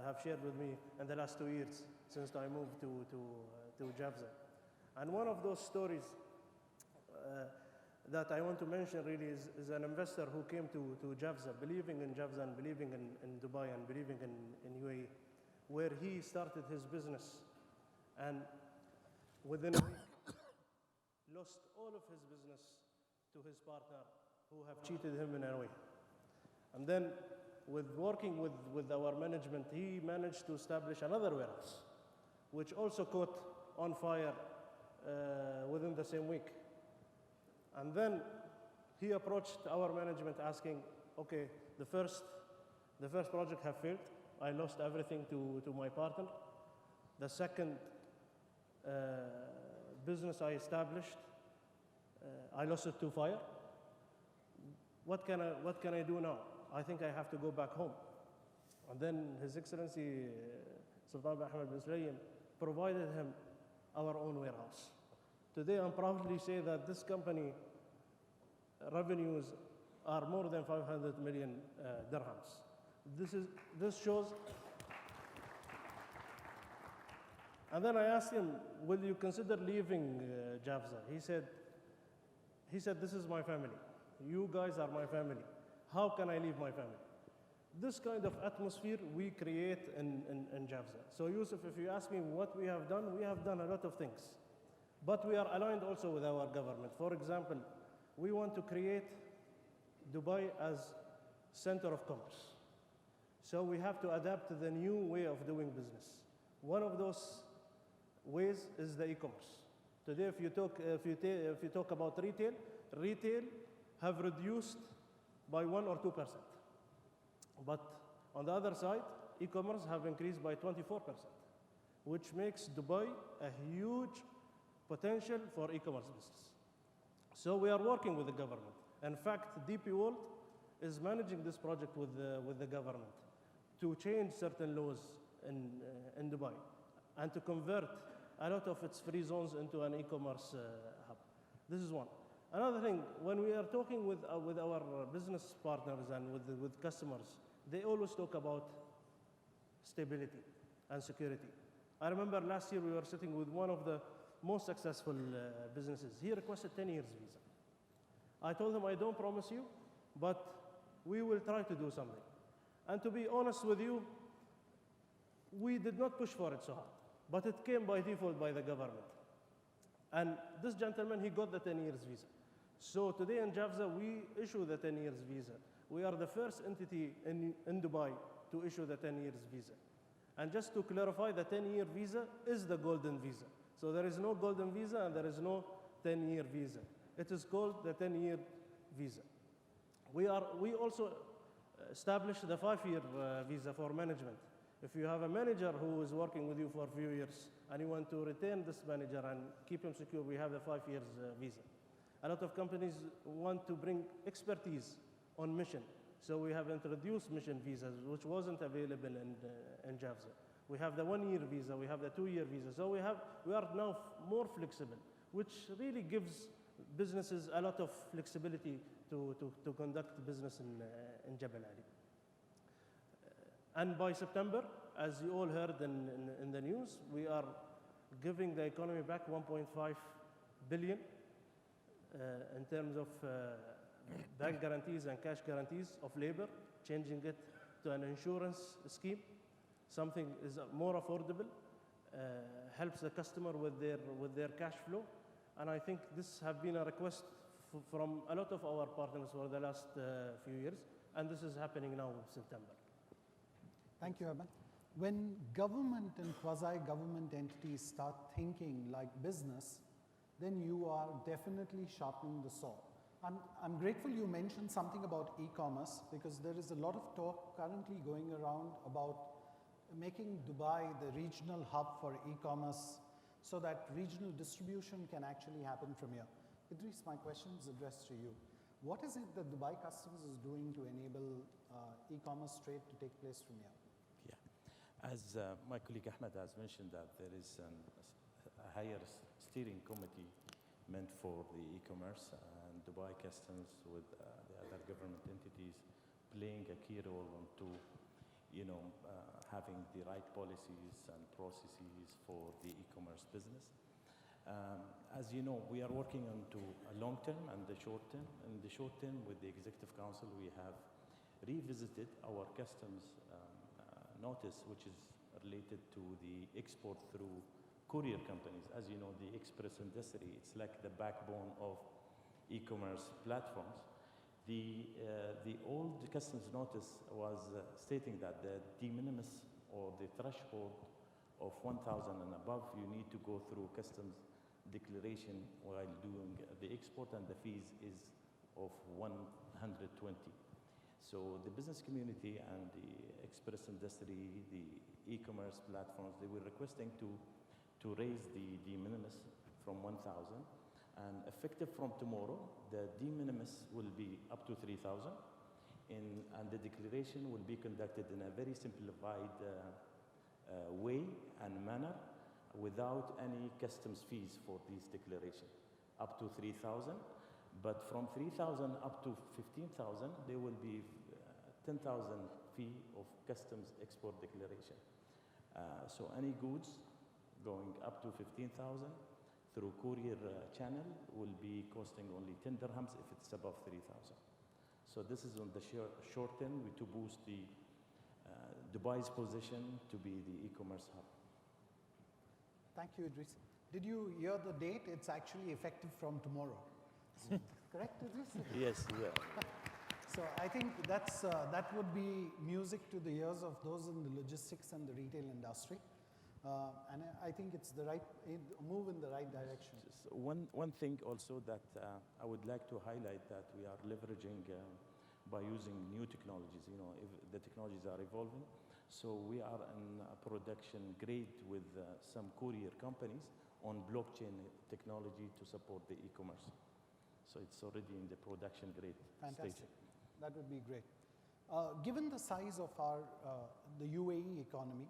have shared with me in the last 2 years since I moved to Javza. And one of those stories that I want to mention really is an investor who came to Javza, believing in Javza and believing in Dubai and believing in UAE, where he started his business and within a week lost all of his business to his partner who have cheated him in a way. And then with working with our management, he managed to establish another warehouse, which also caught on fire within the same week. And then he approached our management asking, okay, the first project have failed. I lost everything to my partner. The second business I established, I lost it to fire. What can I do now? I think I have to go back home. And then His Excellency Sultan bin Ahmed bin Sulayem provided him our own warehouse. Today, I'm proudly say that this company revenues are more than 500 million dirhams. This shows. And then I asked him, will you consider leaving Javza? He said, this is my family. You guys are my family. How can I leave my family? This kind of atmosphere we create in Javza. So Yusuf, if you ask me what we have done a lot of things. But we are aligned also with our government. For example, we want to create Dubai as center of commerce. So we have to adapt to the new way of doing business. One of those ways is the e-commerce. Today, if you talk about retail have reduced by 1 or 2%. But on the other side, e-commerce have increased by 24%, which makes Dubai a huge potential for e-commerce business. So we are working with the government. In fact, DP World is managing this project with the government. to change certain laws in Dubai and to convert a lot of its free zones into an e-commerce hub. This is one. Another thing, when we are talking with our business partners and with customers, they always talk about stability and security. I remember last year we were sitting with one of the most successful businesses. He requested 10 years visa. I told him, I don't promise you, but we will try to do something. And to be honest with you, we did not push for it so hard, but it came by default by the government. And this gentleman, he got the 10 years visa. So today in JAVZA, we issue the 10 years visa. We are the first entity in Dubai to issue the 10 years visa. And just to clarify, the 10-year visa is the golden visa. So there is no golden visa and there is no 10-year visa. It is called the 10-year visa. We also established the 5-year visa for management. If you have a manager who is working with you for a few years and you want to retain this manager and keep him secure, we have the 5 years visa. A lot of companies want to bring expertise on mission. So we have introduced mission visas, which wasn't available in JAVZA. We have the 1-year visa, we have the 2-year visa. So we are now more flexible, which really gives businesses a lot of flexibility to conduct business in Jebel Ali. And by September, as you all heard in the news, we are giving the economy back 1.5 billion in terms of bank guarantees and cash guarantees of labor, changing it to an insurance scheme. Something is more affordable, helps the customer with their cash flow. And I think this has been a request from a lot of our partners for the last few years, and this is happening now in September. Thank you, Ahmed. When government and quasi-government entities start thinking like business, then you are definitely sharpening the saw. I'm grateful you mentioned something about e-commerce, because there is a lot of talk currently going around about making Dubai the regional hub for e-commerce so that regional distribution can actually happen from here. Idris, my question is addressed to you. What is it that Dubai Customs is doing to enable e-commerce trade to take place from here? Yeah, as my colleague Ahmed has mentioned, that there is a higher steering committee meant for the e-commerce, and Dubai Customs with the other government entities playing a key role into, having the right policies and processes for the e-commerce business. As you know, we are working on to a long term and the short term. In the short term, with the Executive Council, we have revisited our customs notice, which is related to the export through courier companies. As you know, the express industry, it's like the backbone of e-commerce platforms. The old customs notice was stating that the de minimis or the threshold of 1,000 and above, you need to go through customs declaration while doing the export, and the fees is of 120. So the business community and the express industry, the e-commerce platforms, they were requesting to raise the de minimis from 1,000, and effective from tomorrow, the de minimis will be up to 3,000, and the declaration will be conducted in a very simplified way and manner, without any customs fees for this declaration, up to 3,000. But from 3,000 up to 15,000, there will be 10,000 fee of customs export declaration. So any goods going up to 15,000 through courier channel will be costing only 10 dirhams if it's above 3,000. So this is on the short term to boost the Dubai's position to be the e-commerce hub. Thank you, Idris. Did you hear the date? It's actually effective from tomorrow. Correct, Idris? Yes, yeah. So I think that would be music to the ears of those in the logistics and the retail industry. And I think it's the right move in the right direction. Just one thing also that I would like to highlight, that we are leveraging by using new technologies. If the technologies are evolving, so we are in a production grade with some courier companies on blockchain technology to support the e-commerce. So it's already in the production grade Fantastic. stage. That would be great. Given the size of the UAE economy,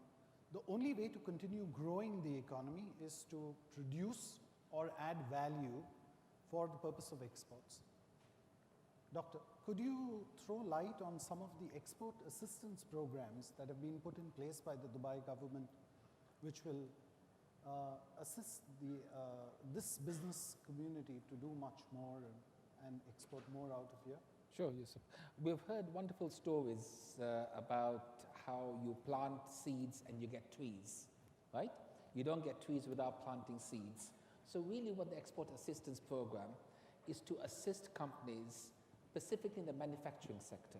the only way to continue growing the economy is to produce or add value for the purpose of exports. Doctor, could you throw light on some of the export assistance programs that have been put in place by the Dubai government, which will assist this business community to do much more and export more out of here? Sure, Yusuf. We've heard wonderful stories about how you plant seeds and you get trees, right? You don't get trees without planting seeds. So really what the Export Assistance Program is to assist companies, specifically in the manufacturing sector.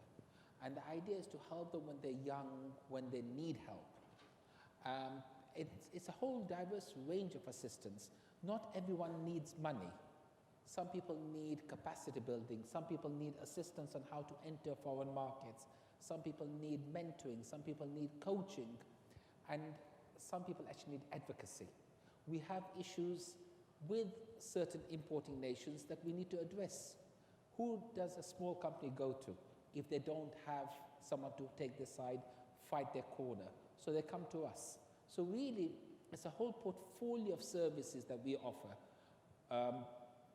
And the idea is to help them when they're young, when they need help. It's a whole diverse range of assistance. Not everyone needs money. Some people need capacity building. Some people need assistance on how to enter foreign markets. Some people need mentoring. Some people need coaching. And some people actually need advocacy. We have issues with certain importing nations that we need to address. Who does a small company go to if they don't have someone to take their side, fight their corner? So they come to us. So really, it's a whole portfolio of services that we offer.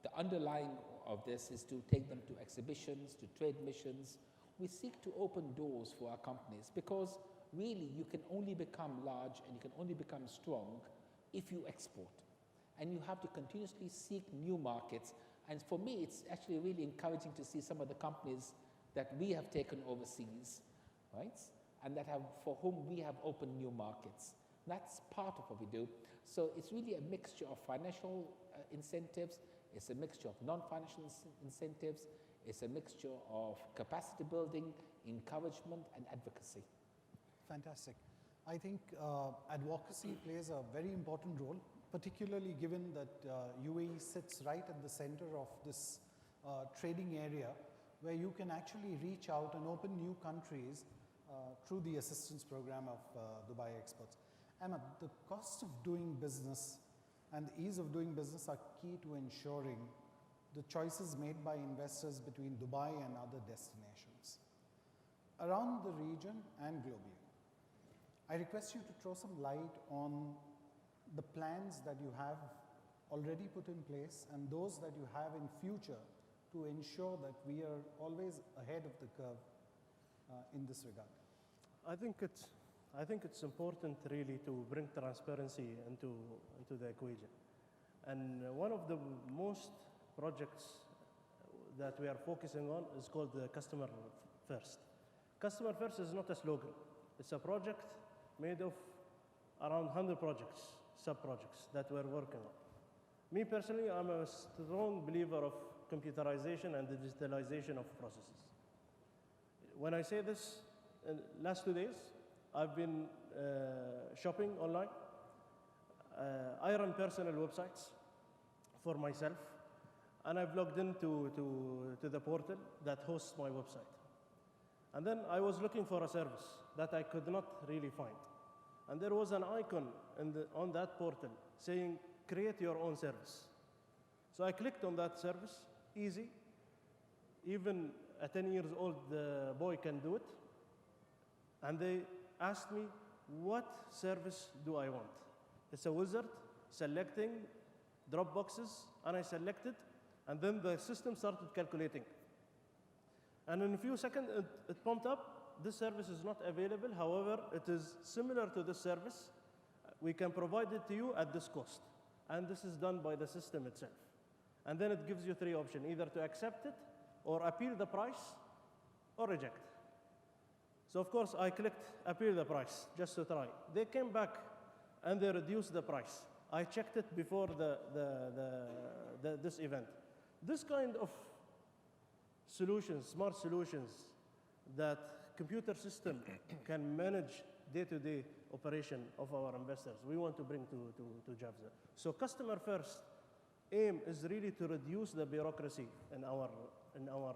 The underlying of this is to take them to exhibitions, to trade missions. We seek to open doors for our companies because really you can only become large and you can only become strong if you export. And you have to continuously seek new markets. And for me, it's actually really encouraging to see some of the companies that we have taken overseas, right? And that have, for whom we have opened new markets. That's part of what we do. So it's really a mixture of financial incentives. It's a mixture of non-financial incentives. It's a mixture of capacity building, encouragement, and advocacy. Fantastic. I think advocacy plays a very important role, particularly given that UAE sits right at the center of this trading area where you can actually reach out and open new countries through the assistance program of Dubai Exports. Ahmed, the cost of doing business and the ease of doing business are key to ensuring the choices made by investors between Dubai and other destinations around the region and globally. I request you to throw some light on the plans that you have already put in place and those that you have in future to ensure that we are always ahead of the curve in this regard. I think it's important really to bring transparency into the equation. And one of the most projects that we are focusing on is called the Customer First. Customer First is not a slogan. It's a project made of around 100 projects, sub-projects that we're working on. Me personally, I'm a strong believer of computerization and digitalization of processes. When I say this, in the last 2 days, I've been shopping online. I run personal websites for myself, and I've logged into the portal that hosts my website. And then I was looking for a service that I could not really find. And there was an icon on that portal saying, create your own service. So I clicked on that service, easy. Even a 10 years old boy can do it. And they asked me, what service do I want? It's a wizard selecting drop boxes, and I selected, and then the system started calculating. And in a few seconds, it pumped up, this service is not available, however, it is similar to this service. We can provide it to you at this cost. And this is done by the system itself. And then it gives you 3 options, either to accept it, or appeal the price, or reject. So of course, I clicked appeal the price, just to try. They came back, and they reduced the price. I checked it before this event. This kind of solutions, smart solutions, that computer system can manage day-to-day operation of our investors, we want to bring to JAVZA. So customer first aim is really to reduce the bureaucracy in our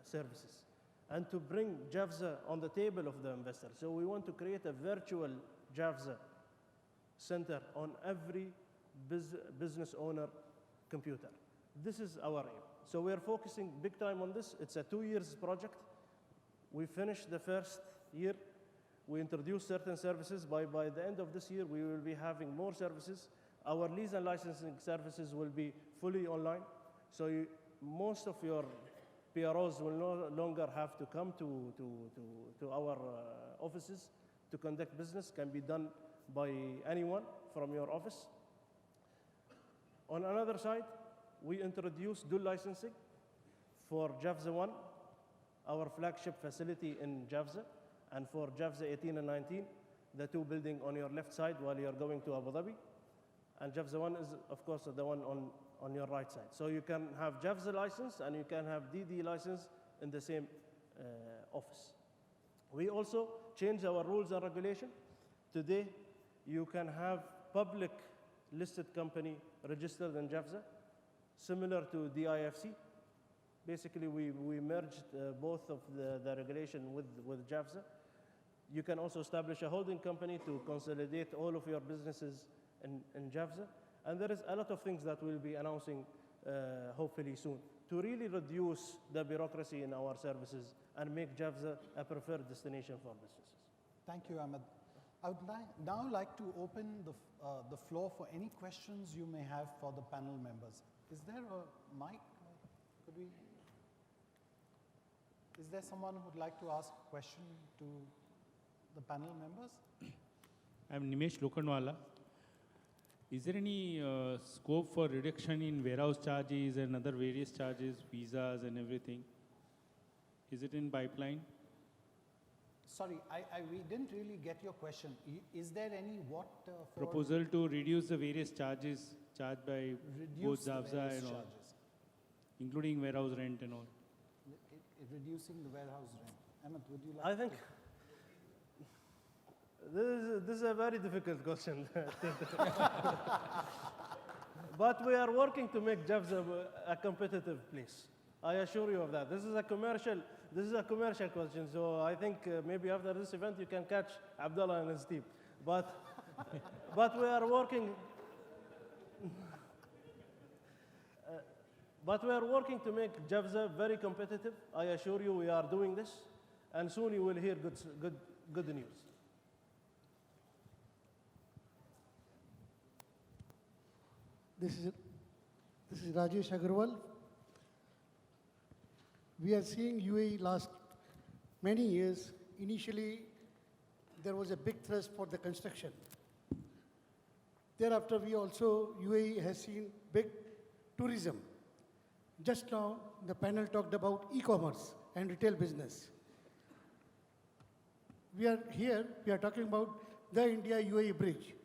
services and to bring JAVZA on the table of the investor. So we want to create a virtual JAVZA center on every business owner computer. This is our aim. So we are focusing big time on this. It's a 2 years project. We finished the first year. We introduced certain services. By the end of this year, we will be having more services. Our lease and licensing services will be fully online. So most of your PROs will no longer have to come to our offices to conduct business. Can be done by anyone from your office. On another side, we introduced dual licensing for Jafza 1, our flagship facility in Jafza, and for Jafza 18 and 19, the two buildings on your left side while you're going to Abu Dhabi. And Jafza 1 is, of course, the one on your right side. So you can have Jafza license and you can have DD license in the same office. We also changed our rules and regulation. Today, you can have public listed company registered in Jafza, similar to DIFC. Basically, we merged both of the regulation with Jafza. You can also establish a holding company to consolidate all of your businesses in Jafza. And there is a lot of things that we'll be announcing hopefully soon to really reduce the bureaucracy in our services and make Jafza a preferred destination for businesses. Thank you, Ahmed. I would now like to open the floor for any questions you may have for the panel members. Is there a mic? Is there someone who would like to ask a question to the panel members? I'm Nimesh Lokhandwala. Is there any scope for reduction in warehouse charges and other various charges, visas and everything? Is it in pipeline? Sorry, we didn't really get your question. Is there any what? Proposal to reduce the various charges charged by both Jafza and all, including warehouse rent and all. Reducing the warehouse rent. Ahmed, would you like I think this is a very difficult question. But we are working to make Jafza a competitive place. I assure you of that. This is a commercial question, so I think maybe after this event you can catch Abdullah and his team. But we are working. But we are working to make Jafza very competitive. I assure you we are doing this, and soon you will hear good news. This is Rajesh Agarwal. We are seeing UAE last many years. Initially, there was a big thrust for the construction. Thereafter, UAE has seen big tourism. Just now, the panel talked about e-commerce and retail business. We are talking about the India-UAE bridge.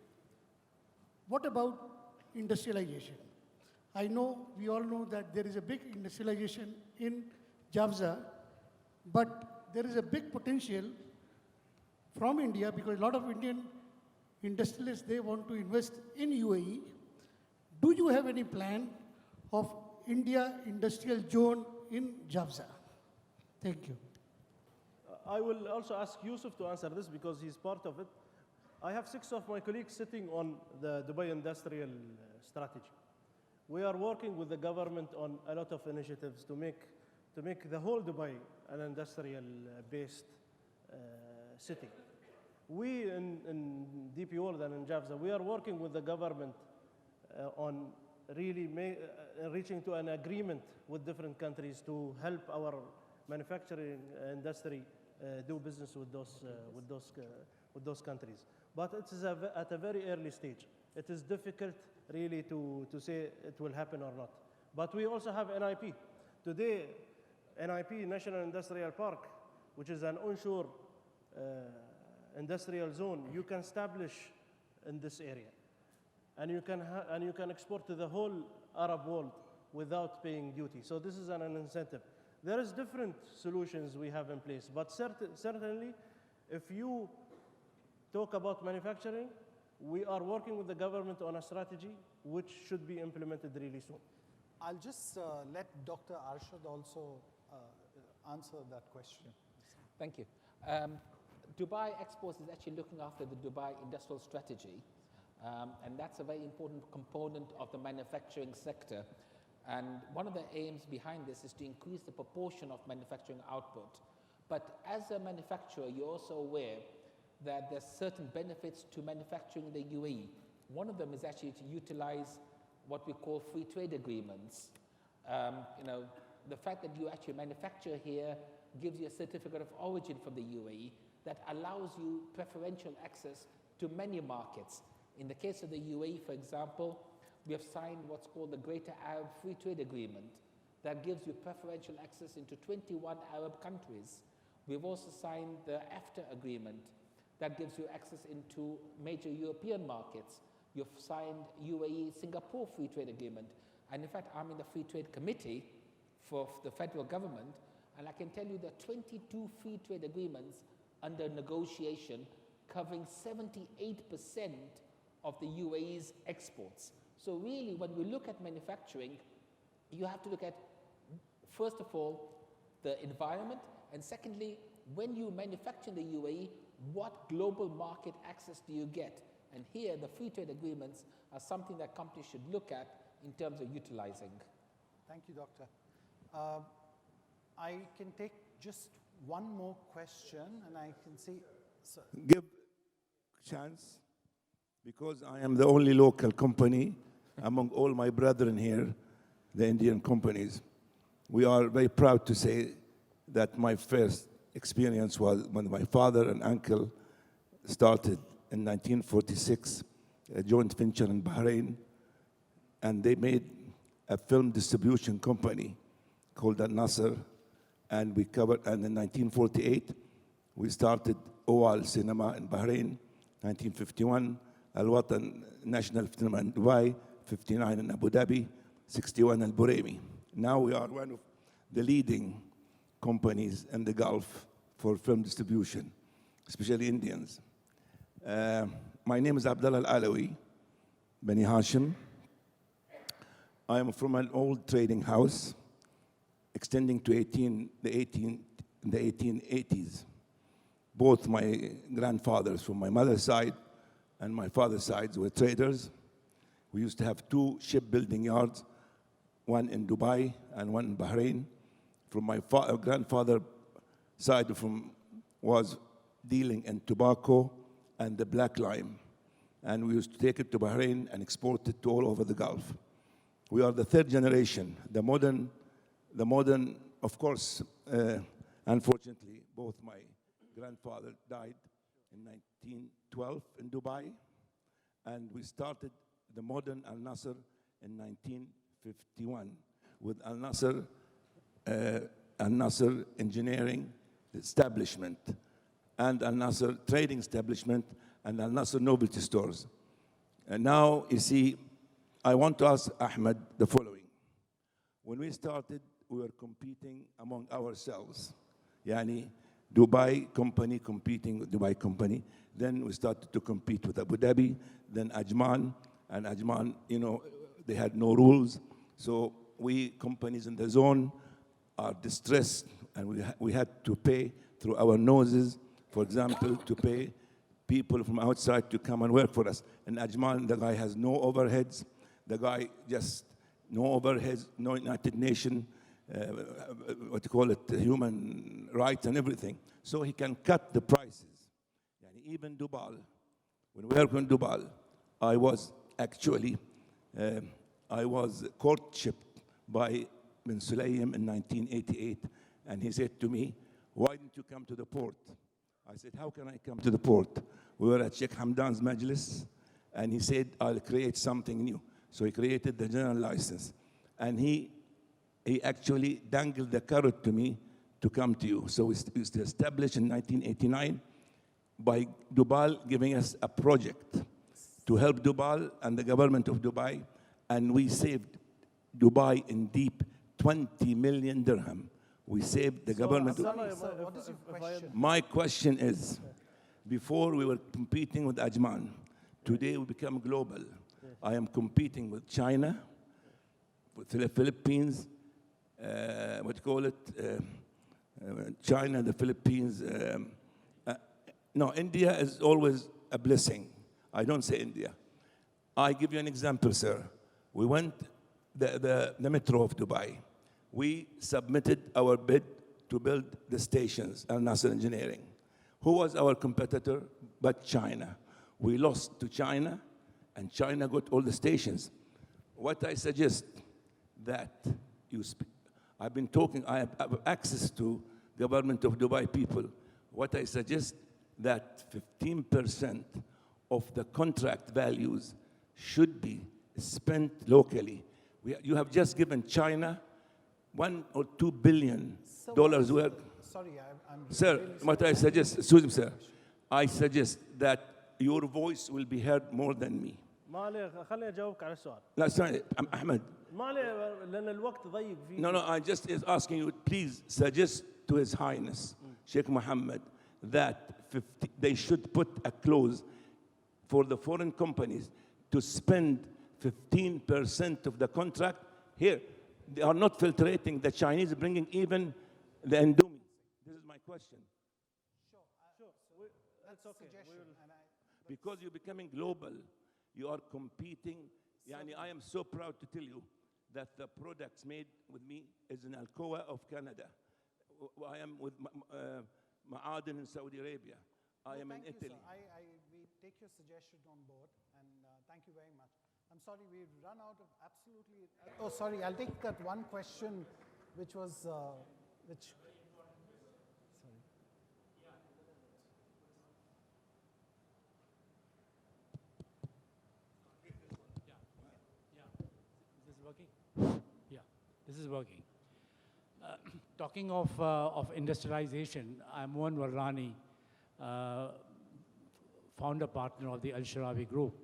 What about industrialization? We all know that there is a big industrialization in Jafza, but there is a big potential from India because a lot of Indian industrialists, they want to invest in UAE. Do you have any plan of India industrial zone in Jafza? Thank you. I will also ask Yusuf to answer this because he's part of it. I have 6 of my colleagues sitting on the Dubai industrial strategy. We are working with the government on a lot of initiatives to make the whole Dubai an industrial-based city. We in DP World and in Jafza, we are working with the government on really reaching to an agreement with different countries to help our manufacturing industry do business with those countries. But it is at a very early stage. It is difficult really to say it will happen or not. But we also have NIP. Today, NIP, National Industrial Park, which is an onshore industrial zone, you can establish in this area. And you can export to the whole Arab world without paying duty. So this is an incentive. There is different solutions we have in place, but certainly, if you talk about manufacturing, we are working with the government on a strategy which should be implemented really soon. I'll just let Dr. Arshad also answer that question. Thank you. Dubai Exports is actually looking after the Dubai industrial strategy, and that's a very important component of the manufacturing sector. And one of the aims behind this is to increase the proportion of manufacturing output But as a manufacturer, you're also aware that there's certain benefits to manufacturing in the UAE. One of them is actually to utilize what we call free trade agreements. The fact that you actually manufacture here gives you a certificate of origin from the UAE that allows you preferential access to many markets. In the case of the UAE, for example, we have signed what's called the Greater Arab Free Trade Agreement that gives you preferential access into 21 Arab countries. We've also signed the EFTA agreement that gives you access into major European markets. You've signed UAE-Singapore Free Trade Agreement. And in fact, I'm in the Free Trade Committee for the federal government, and I can tell you there are 22 free trade agreements under negotiation covering 78% of the UAE's exports. So really, when we look at manufacturing, you have to look at, first of all, the environment, and secondly, when you manufacture in the UAE, what global market access do you get? And here, the free trade agreements are something that companies should look at in terms of utilizing. Thank you, Doctor. I can take just one more question, and I can see. So give chance, because I am the only local company among all my brethren here, the Indian companies. We are very proud to say that my first experience was when my father and uncle started in 1946 a joint venture in Bahrain, and they made a film distribution company called Al Nasser, and we covered, and in 1948, we started OAL Cinema in Bahrain, 1951, Al Watan National Cinema in Dubai, 59 in Abu Dhabi, 61 in Buremi. Now we are one of the leading companies in the Gulf for film distribution, especially Indians. My name is Abdullah Al-Alawi, Bani Hashim. I am from an old trading house extending to the 1880s. Both my grandfathers from my mother's side and my father's side were traders. We used to have 2 shipbuilding yards, one in Dubai and one in Bahrain. From my grandfather's side was dealing in tobacco and the black lime. And we used to take it to Bahrain and export it to all over the Gulf. We are the 3rd generation. The modern, of course, unfortunately, both my grandfather died in 1912 in Dubai, and we started the modern Al Nasser in 1951 with Al Nasser Engineering Establishment, and Al Nasser Trading Establishment, and Al Nasser Novelty Stores. And now, you see, I want to ask Ahmed the following. When we started, we were competing among ourselves. Yani, Dubai company competing with Dubai company. Then we started to compete with Abu Dhabi, then Ajman, and Ajman, they had no rules. So we companies in the zone are distressed, and we had to pay through our noses, for example, to pay people from outside to come and work for us. And Ajman, the guy has no overheads. The guy just no overheads, no United Nations, human rights and everything. So he can cut the prices. And even Dubai, when we were in Dubai, I was courtshiped by bin Sulaym in 1988, and he said to me, "Why didn't you come to the port?" I said, "How can I come to the port?" We were at Sheikh Hamdan's Majlis, and he said, "I'll create something new." So he created the general license, and he actually dangled the carrot to me to come to you. So it was established in 1989 by Dubai giving us a project to help Dubai and the government of Dubai, and we saved Dubai in deep 20 million dirham. We saved the government. What is your question? My question is, before we were competing with Ajman, today we become global. I am competing with China, with the Philippines, China, the Philippines. No, India is always a blessing. I don't say India. I give you an example, sir. We went the metro of Dubai. We submitted our bid to build the stations, Al Nasser Engineering. Who was our competitor but China? We lost to China, and China got all the stations. What I suggest that I've been talking, I have access to government of Dubai people. What I suggest that 15% of the contract values should be spent locally. You have just given China $1 or $2 billion worth. Sorry, I'm Sir, really what sorry. I suggest, excuse me, sir, I suggest that your voice will be heard more than me. ما عليه خليني اجاوبك على السؤال. لا sorry, Ahmed. ما عليه لان الوقت ضيق فيه. No, I just is asking you, please suggest to His Highness, Sheikh Mohammed, that they should put a clause for the foreign companies to spend 15% of the contract here. They are not filtrating. The Chinese bringing even the endowment. This is my question. That's okay. Because you're becoming global, you are competing. I am so proud to tell you that the products made with me is in Alcoa of Canada. I am with Ma'aden in Saudi Arabia. I am in Italy. We take your suggestion on board, and thank you very much. I'm sorry, we've run out of absolutely. Oh, sorry, I'll take that one question, which was which. Sorry. Is this working? Yeah, this is working. Talking of industrialization, I'm Mohan Varrani, founder partner of the Al Sharawi Group,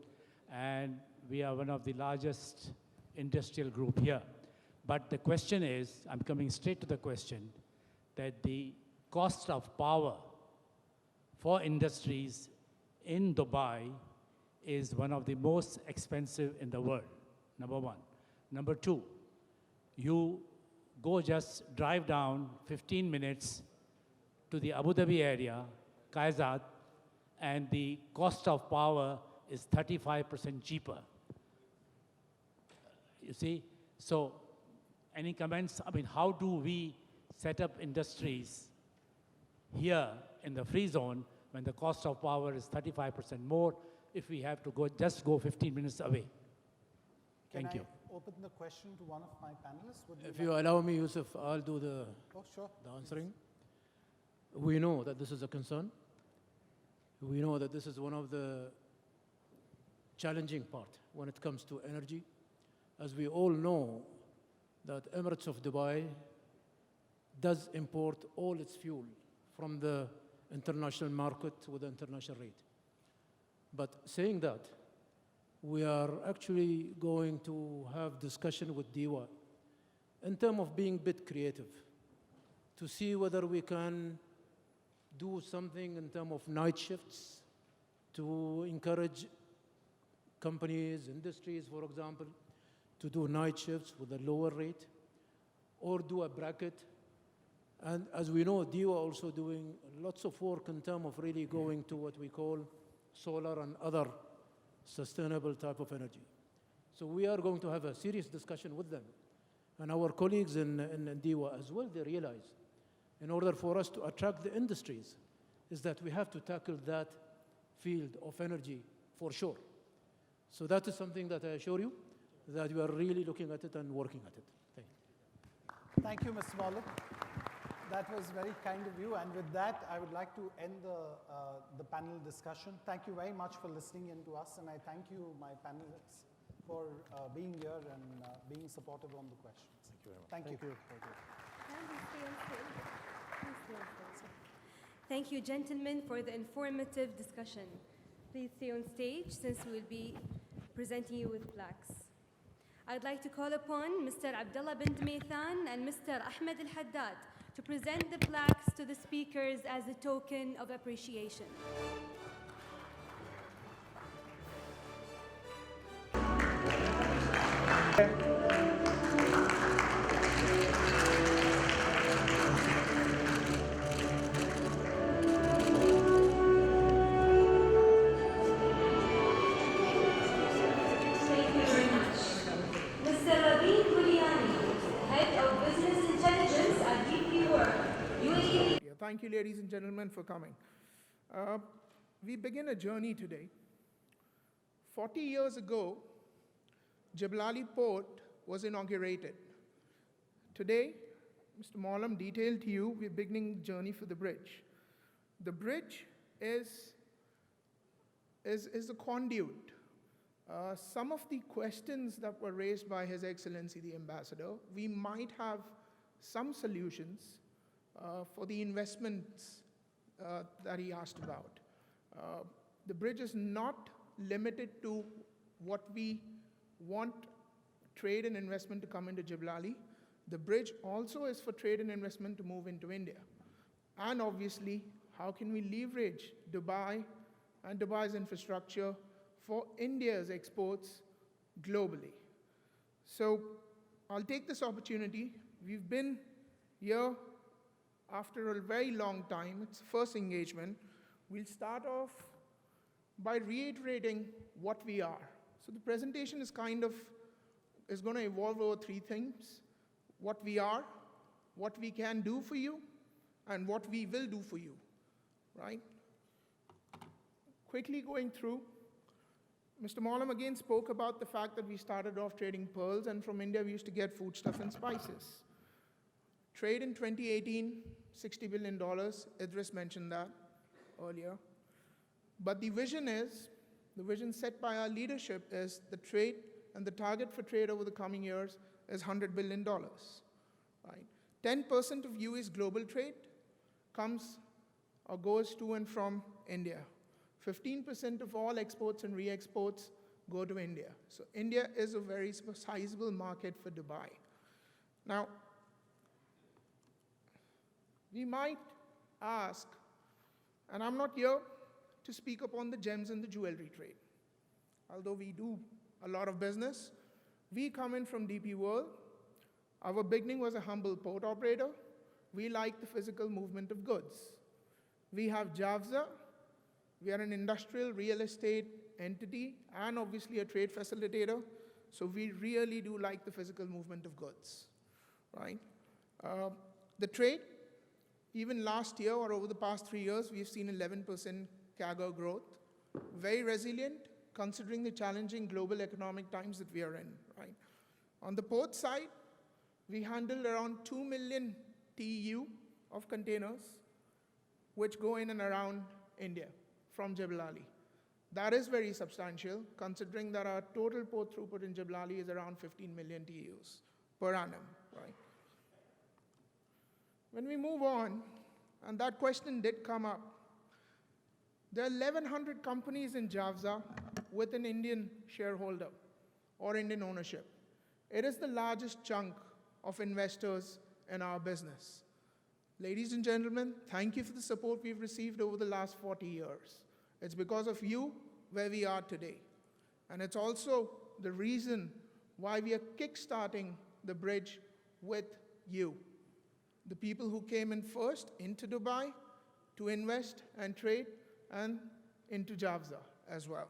and we are one of the largest industrial group here. But the question is, I'm coming straight to the question, that the cost of power for industries in Dubai is one of the most expensive in the world, number one. Number two, you go just drive down 15 minutes to the Abu Dhabi area, Kaizad, and the cost of power is 35% cheaper. You see? So, any comments? I mean, how do we set up industries here in the free zone when the cost of power is 35% more if we have to just go 15 minutes away? Thank you. Can I open the question to one of my panelists? If you allow me, Yusuf, I'll do the answering. We know that this is a concern. We know that this is one of the challenging part when it comes to energy. As we all know, that Emirates of Dubai does import all its fuel from the international market with the international rate. But saying that, we are actually going to have discussion with DIWA in terms of being a bit creative to see whether we can do something in terms of night shifts to encourage companies, industries, for example, to do night shifts with a lower rate, or do a bracket. And as we know, DIWA also doing lots of work in terms of really going to what we call solar and other sustainable type of energy. So we are going to have a serious discussion with them. And our colleagues in DIWA as well, they realize in order for us to attract the industries is that we have to tackle that field of energy for sure. So that is something that I assure you that we are really looking at it and working at it. Thank you. Thank you, Mr. Malik. That was very kind of you. And with that, I would like to end the panel discussion. Thank you very much for listening in to us. And I thank you, my panelists, for being here and being supportive on the questions. Thank you very much. Thank you. Thank you, gentlemen, for the informative discussion. Please stay on stage since we will be presenting you with plaques. I'd like to call upon Mr. Abdullah bin Maythan and Mr. Ahmed Al-Haddad to present the plaques to the speakers as a token of appreciation. ladies and gentlemen, for coming. We begin a journey today. 40 years ago, Jabalali Port was inaugurated. Today, Mr. Maulam detailed to you, we're beginning the journey for the bridge. The bridge is a conduit. Some of the questions that were raised by His Excellency the Ambassador, we might have some solutions for the investments that he asked about. The bridge is not limited to what we want trade and investment to come into Jabalali. The bridge also is for trade and investment to move into India. And obviously, how can we leverage Dubai and Dubai's infrastructure for India's exports globally? So I'll take this opportunity. We've been here after a very long time. It's the first engagement. We'll start off by reiterating what we are. So the presentation is going to evolve over three things: what we are, what we can do for you, and what we will do for you, right? Quickly going through, Mr. Maulam again spoke about the fact that we started off trading pearls, and from India we used to get foodstuff and spices. Trade in 2018, $60 billion, Idris mentioned that earlier. But the vision set by our leadership is the trade, and the target for trade over the coming years is $100 billion, right? 10% of UAE's global trade comes or goes to and from India. 15% of all exports and re-exports go to India. So India is a very sizable market for Dubai. Now, we might ask, and I'm not here to speak upon the gems and the jewelry trade. Although we do a lot of business, we come in from DP World. Our beginning was a humble port operator. We like the physical movement of goods. We have JAVZA. We are an industrial real estate entity and obviously a trade facilitator. So we really do like the physical movement of goods, right? The trade, even last year or over the past 3 years, we've seen 11% CAGR growth. Very resilient, considering the challenging global economic times that we are in, right? On the port side, we handle around 2 million TEU of containers, which go in and around India from Jabalali. That is very substantial, considering that our total port throughput in Jabalali is around 15 million TEUs per annum, right? When we move on, and that question did come up, there are 1,100 companies in JAVZA with an Indian shareholder or Indian ownership. It is the largest chunk of investors in our business. Ladies and gentlemen, thank you for the support we've received over the last 40 years. It's because of you where we are today. And it's also the reason why we are kickstarting the bridge with you. The people who came in first into Dubai to invest and trade, and into JAVZA as well.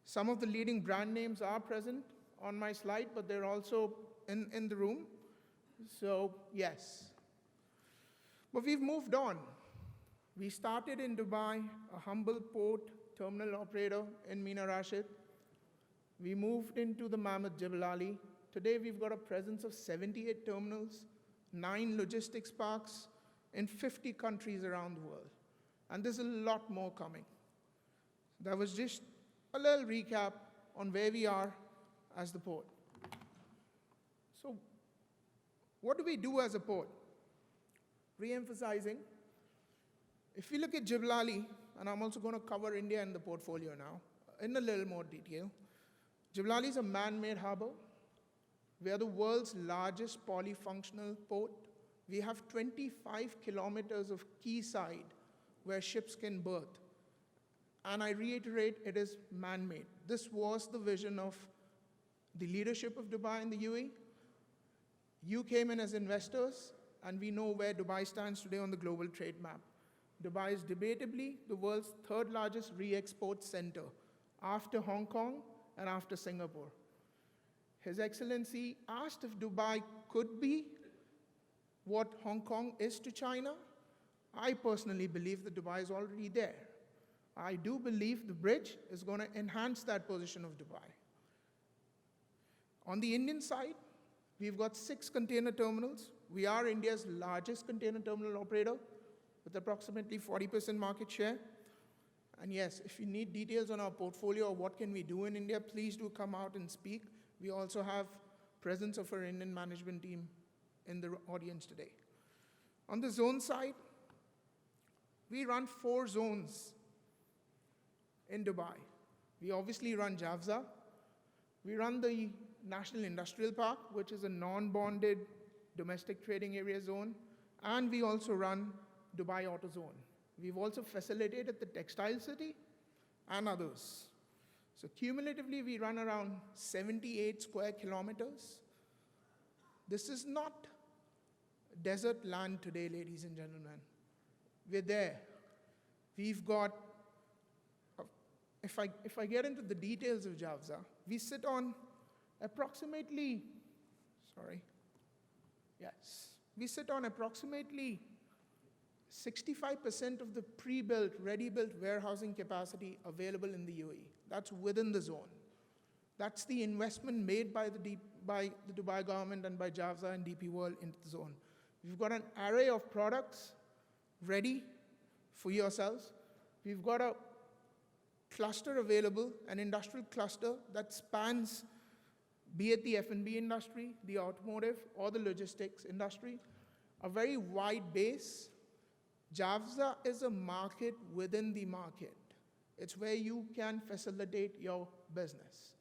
Some of the leading brand names are present on my slide, but they're also in the room. So yes. But we've moved on. We started in Dubai, a humble port terminal operator in Mina Rashid. We moved into the mammoth Jabalali. Today we've got a presence of 78 terminals, 9 logistics parks in 50 countries around the world. And there's a lot more coming. That was just a little recap on where we are as the port. So what do we do as a port? Re-emphasizing, if we look at Jabalali, and I'm also going to cover India in the portfolio now, in a little more detail. Jabalali is a man-made harbor. We are the world's largest polyfunctional port. We have 25 kilometers of quayside where ships can berth. And I reiterate, it is man-made. This was the vision of the leadership of Dubai and the UAE. You came in as investors, and we know where Dubai stands today on the global trade map. Dubai is debatably the world's third largest re-export center, after Hong Kong and after Singapore. His Excellency asked if Dubai could be what Hong Kong is to China, I personally believe that Dubai is already there. I do believe the bridge is going to enhance that position of Dubai. On the Indian side, we've got 6 container terminals. We are India's largest container terminal operator with approximately 40% market share. And yes, if you need details on our portfolio or what can we do in India, please do come out and speak. We also have presence of our Indian management team in the audience today. On the zone side, we run 4 zones in Dubai. We obviously run Javza. We run the National Industrial Park, which is a non-bonded domestic trading area zone. And we also run Dubai Auto Zone. We've also facilitated the Textile City and others. So cumulatively, we run around 78 square kilometers. This is not desert land today, ladies and gentlemen. We're there. We've got, if I get into the details of Javza, we sit on approximately, we sit on approximately 65% of the pre-built, ready-built warehousing capacity available in the UAE. That's within the zone. That's the investment made by the Dubai government and by Javza and DP World into the zone. We've got an array of products ready for yourselves. We've got a cluster available, an industrial cluster that spans, be it the F&B industry, the automotive, or the logistics industry, a very wide base. Javza is a market within the market. It's where you can facilitate your business.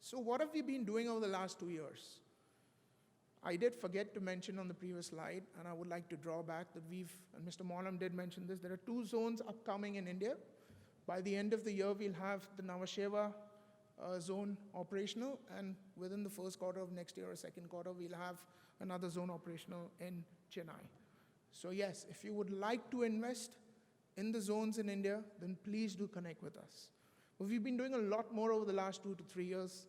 So what have we been doing over the last 2 years? I did forget to mention on the previous slide, and I would like to draw back that and Mr. Maulam did mention this, there are 2 zones upcoming in India. By the end of the year, we'll have the Navasheva zone operational, and within the first quarter of next year or second quarter, we'll have another zone operational in Chennai. So yes, if you would like to invest in the zones in India, then please do connect with us. But we've been doing a lot more over the last 2 to 3 years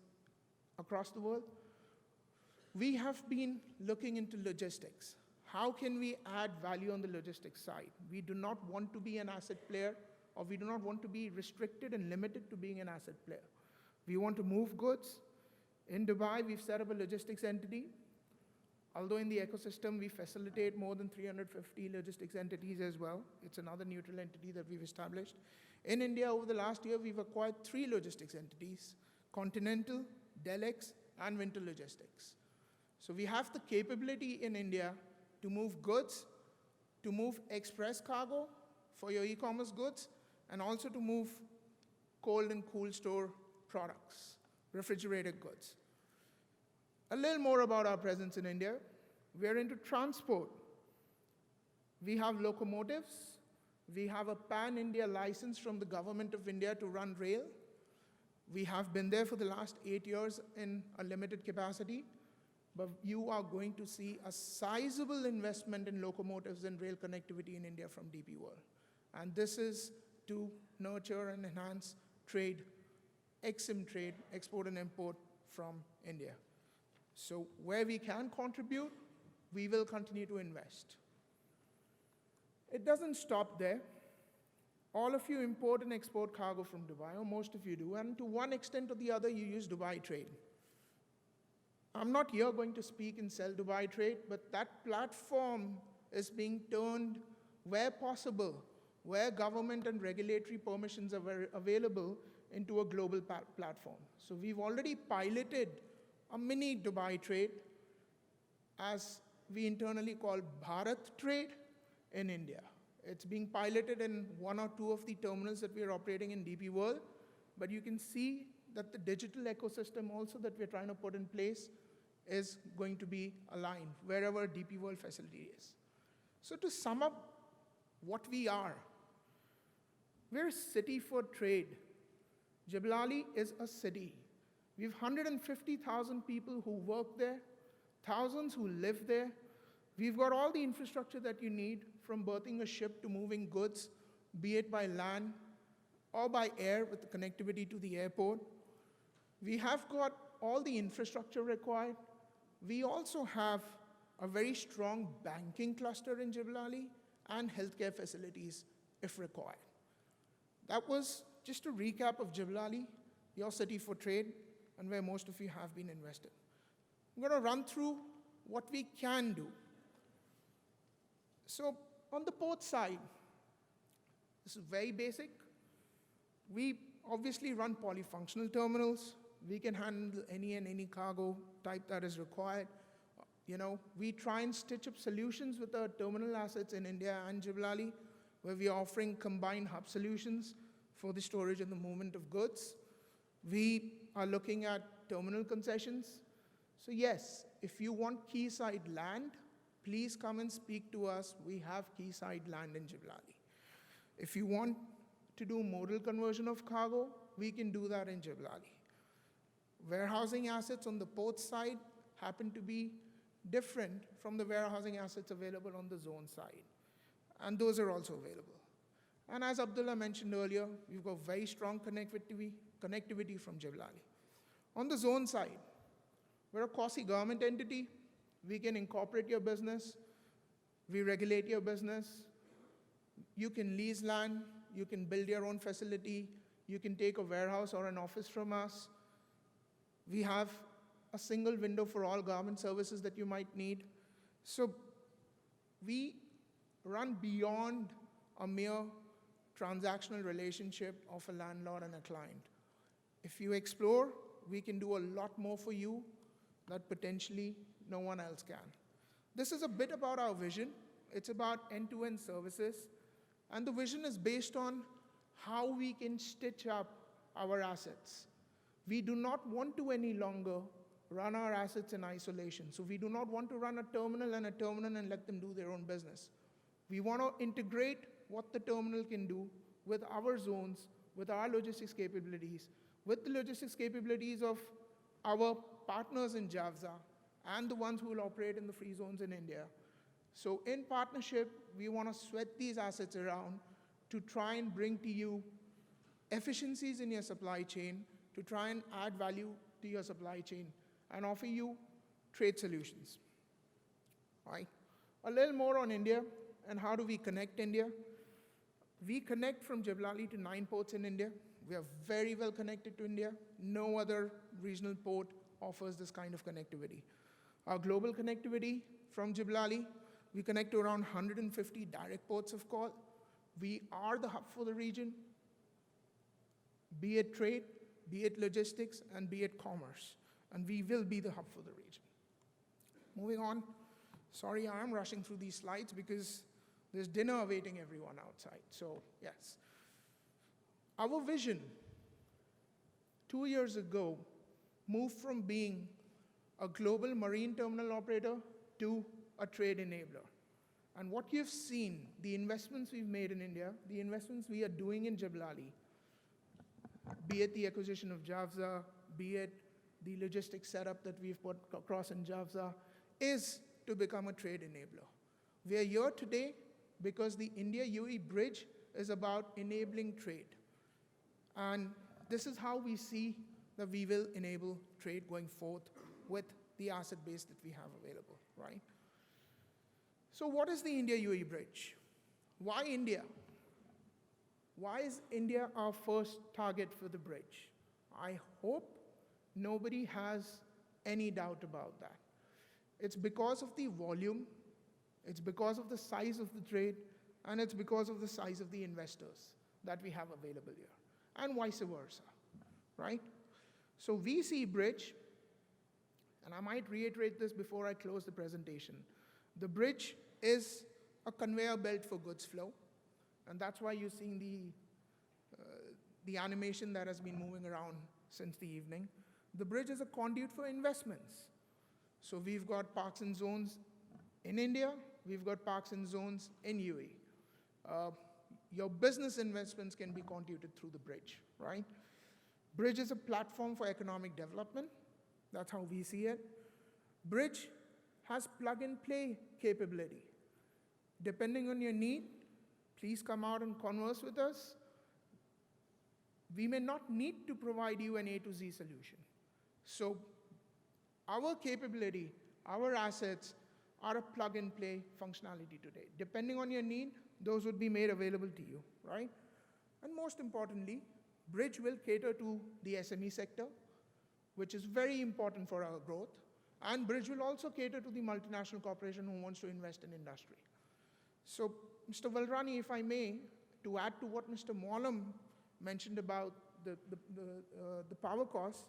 across the world. We have been looking into logistics. How can we add value on the logistics side? We do not want to be an asset player, or we do not want to be restricted and limited to being an asset player. We want to move goods. In Dubai, we've set up a logistics entity. Although in the ecosystem, we facilitate more than 350 logistics entities as well. It's another neutral entity that we've established. In India, over the last year, we've acquired 3 logistics entities: Continental, Delex, and Winter Logistics. So we have the capability in India to move goods, to move express cargo for your e-commerce goods, and also to move cold and cool store products, refrigerated goods. A little more about our presence in India. We're into transport. We have locomotives. We have a pan-India license from the government of India to run rail. We have been there for the last 8 years in a limited capacity, but you are going to see a sizable investment in locomotives and rail connectivity in India from DP World. And this is to nurture and enhance trade, EXIM trade, export and import from India. So where we can contribute, we will continue to invest. It doesn't stop there. All of you import and export cargo from Dubai, or most of you do, and to one extent or the other, you use Dubai Trade. I'm not here going to speak and sell Dubai Trade, but that platform is being turned where possible, where government and regulatory permissions are available, into a global platform. So we've already piloted a mini Dubai Trade, as we internally call Bharat Trade, in India. It's being piloted in 1 or 2 of the terminals that we are operating in DP World, but you can see that the digital ecosystem also that we're trying to put in place is going to be aligned wherever DP World facility is. So to sum up what we are, we're a city for trade. Jebel Ali is a city. We have 150,000 people who work there, thousands who live there. We've got all the infrastructure that you need, from berthing a ship to moving goods, be it by land or by air with the connectivity to the airport. We have got all the infrastructure required. We also have a very strong banking cluster in Jiblali, and healthcare facilities if required. That was just a recap of Jiblali, your city for trade, and where most of you have been invested. I'm going to run through what we can do. So on the port side, this is very basic. We obviously run polyfunctional terminals. We can handle any and any cargo type that is required. We try and stitch up solutions with our terminal assets in India and Jiblali, where we are offering combined hub solutions for the storage and the movement of goods. We are looking at terminal concessions. So yes, if you want quayside land, please come and speak to us. We have quayside land in Jiblali. If you want to do modal conversion of cargo, we can do that in Jiblali. Warehousing assets on the port side happen to be different from the warehousing assets available on the zone side. And those are also available. And as Abdullah mentioned earlier, we've got very strong connectivity from Jiblali. On the zone side, we're a quasi-government entity. We can incorporate your business. We regulate your business. You can lease land. You can build your own facility. You can take a warehouse or an office from us. We have a single window for all government services that you might need. So we run beyond a mere transactional relationship of a landlord and a client. If you explore, we can do a lot more for you that potentially no one else can. This is a bit about our vision. It's about end-to-end services. And the vision is based on how we can stitch up our assets. We do not want to any longer run our assets in isolation. So we do not want to run a terminal and let them do their own business. We want to integrate what the terminal can do with our zones, with our logistics capabilities, with the logistics capabilities of our partners in Javza and the ones who will operate in the free zones in India. So in partnership, we want to sweat these assets around to try and bring to you efficiencies in your supply chain, to try and add value to your supply chain, and offer you trade solutions. All right. A little more on India and how do we connect India. We connect from Jiblali to 9 ports in India. We are very well connected to India. No other regional port offers this kind of connectivity. Our global connectivity from Jiblali, we connect to around 150 direct ports of call. We are the hub for the region, be it trade, be it logistics, and be it commerce. And we will be the hub for the region. Moving on. Sorry, I am rushing through these slides because there's dinner awaiting everyone outside. So, yes. Our vision 2 years ago moved from being a global marine terminal operator to a trade enabler. And what you've seen, the investments we've made in India, the investments we are doing in Jiblali, be it the acquisition of Javza, be it the logistics setup that we've put across in Javza, is to become a trade enabler. We are here today because the India-UAE bridge is about enabling trade. And this is how we see that we will enable trade going forth with the asset base that we have available, right? So what is the India-UAE bridge? Why India? Why is India our first target for the bridge? I hope nobody has any doubt about that. It's because of the volume, it's because of the size of the trade, and it's because of the size of the investors that we have available here, and vice versa, right? So we see bridge, and I might reiterate this before I close the presentation. The bridge is a conveyor belt for goods flow, and that's why you're seeing the animation that has been moving around since the evening. The bridge is a conduit for investments. So we've got parks and zones in India, we've got parks and zones in UAE. Your business investments can be conduited through the bridge, right? Bridge is a platform for economic development. That's how we see it. Bridge has plug-and-play capability. Depending on your need, please come out and converse with us. We may not need to provide you an A to Z solution. So our capability, our assets are a plug-and-play functionality today. Depending on your need, those would be made available to you, right? And most importantly, Bridge will cater to the SME sector, which is very important for our growth. And Bridge will also cater to the multinational corporation who wants to invest in industry. So, Mr. Valrani, if I may, to add to what Mr. Maulam mentioned about the power costs,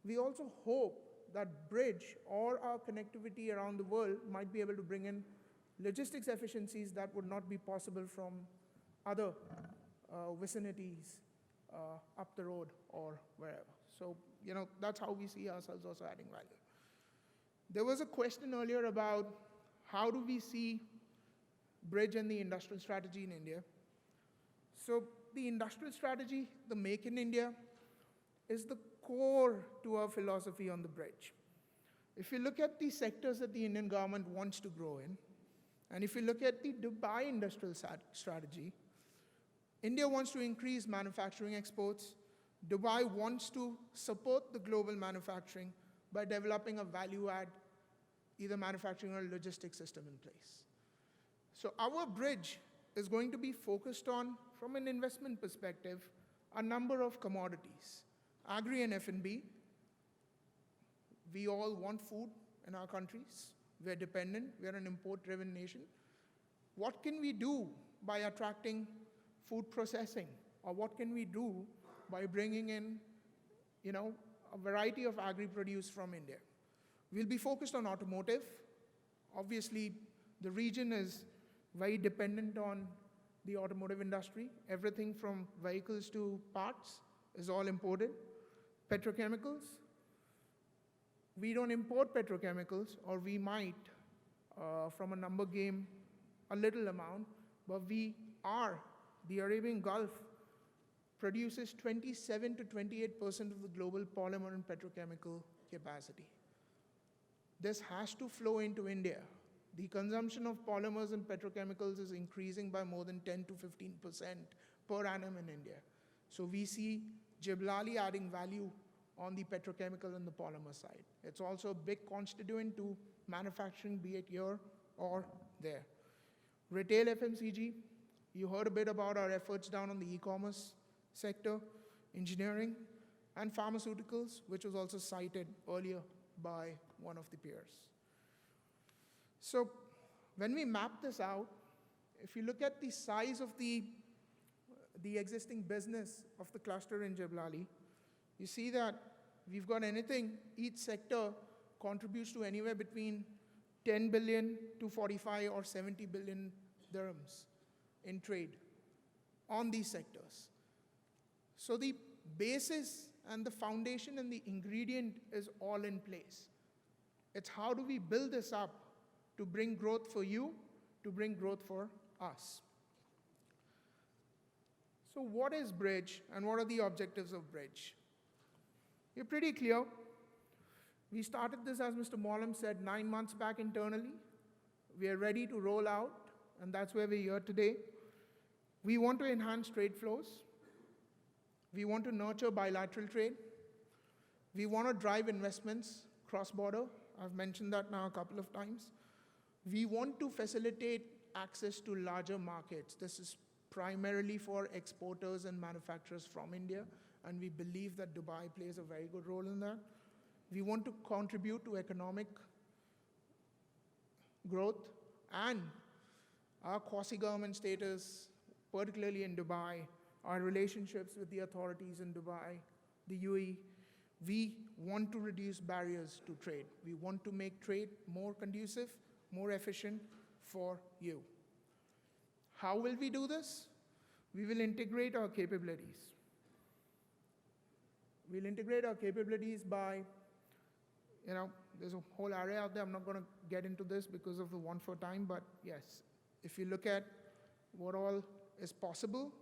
we also hope that Bridge or our connectivity around the world might be able to bring in logistics efficiencies that would not be possible from other vicinities up the road or wherever. So, that's how we see ourselves also adding value. There was a question earlier about how do we see Bridge and the industrial strategy in India. So the industrial strategy, the Make in India, is the core to our philosophy on the Bridge. If you look at the sectors that the Indian government wants to grow in, and if you look at the Dubai industrial strategy, India wants to increase manufacturing exports. Dubai wants to support the global manufacturing by developing a value-add, either manufacturing or logistics system in place. So our Bridge is going to be focused on, from an investment perspective, a number of commodities. Agri and F&B. We all want food in our countries. We're dependent. We're an import-driven nation. What can we do by attracting food processing? Or what can we do by bringing in, a variety of agri-produce from India? We'll be focused on automotive. Obviously, the region is very dependent on the automotive industry. Everything from vehicles to parts is all imported. Petrochemicals. We don't import petrochemicals, or we might, from a number game, a little amount, but the Arabian Gulf produces 27 to 28% of the global polymer and petrochemical capacity. This has to flow into India. The consumption of polymers and petrochemicals is increasing by more than 10 to 15% per annum in India. So we see Jiblali adding value on the petrochemical and the polymer side. It's also a big constituent to manufacturing, be it here or there. Retail FMCG, you heard a bit about our efforts down on the e-commerce sector, engineering, and pharmaceuticals, which was also cited earlier by one of the peers. So when we map this out, if you look at the size of the existing business of the cluster in Jiblali, you see that we've got each sector contributes to anywhere between 10 billion to 45 or 70 billion dirhams in trade on these sectors. So the basis and the foundation and the ingredient is all in place. It's how do we build this up to bring growth for you, to bring growth for us. So what is Bridge and what are the objectives of Bridge? We're pretty clear. We started this, as Mr. Maulam said, 9 months back internally. We are ready to roll out, and that's where we're here today. We want to enhance trade flows. We want to nurture bilateral trade. We want to drive investments cross-border. I've mentioned that now a couple of times. We want to facilitate access to larger markets. This is primarily for exporters and manufacturers from India, and we believe that Dubai plays a very good role in that. We want to contribute to economic growth and our quasi-government status, particularly in Dubai, our relationships with the authorities in Dubai, the UAE. We want to reduce barriers to trade. We want to make trade more conducive, more efficient for you. How will we do this? We will integrate our capabilities. We'll integrate our capabilities by, there's a whole array out there. I'm not going to get into this because of the want for time, but yes, if you look at what all is possible,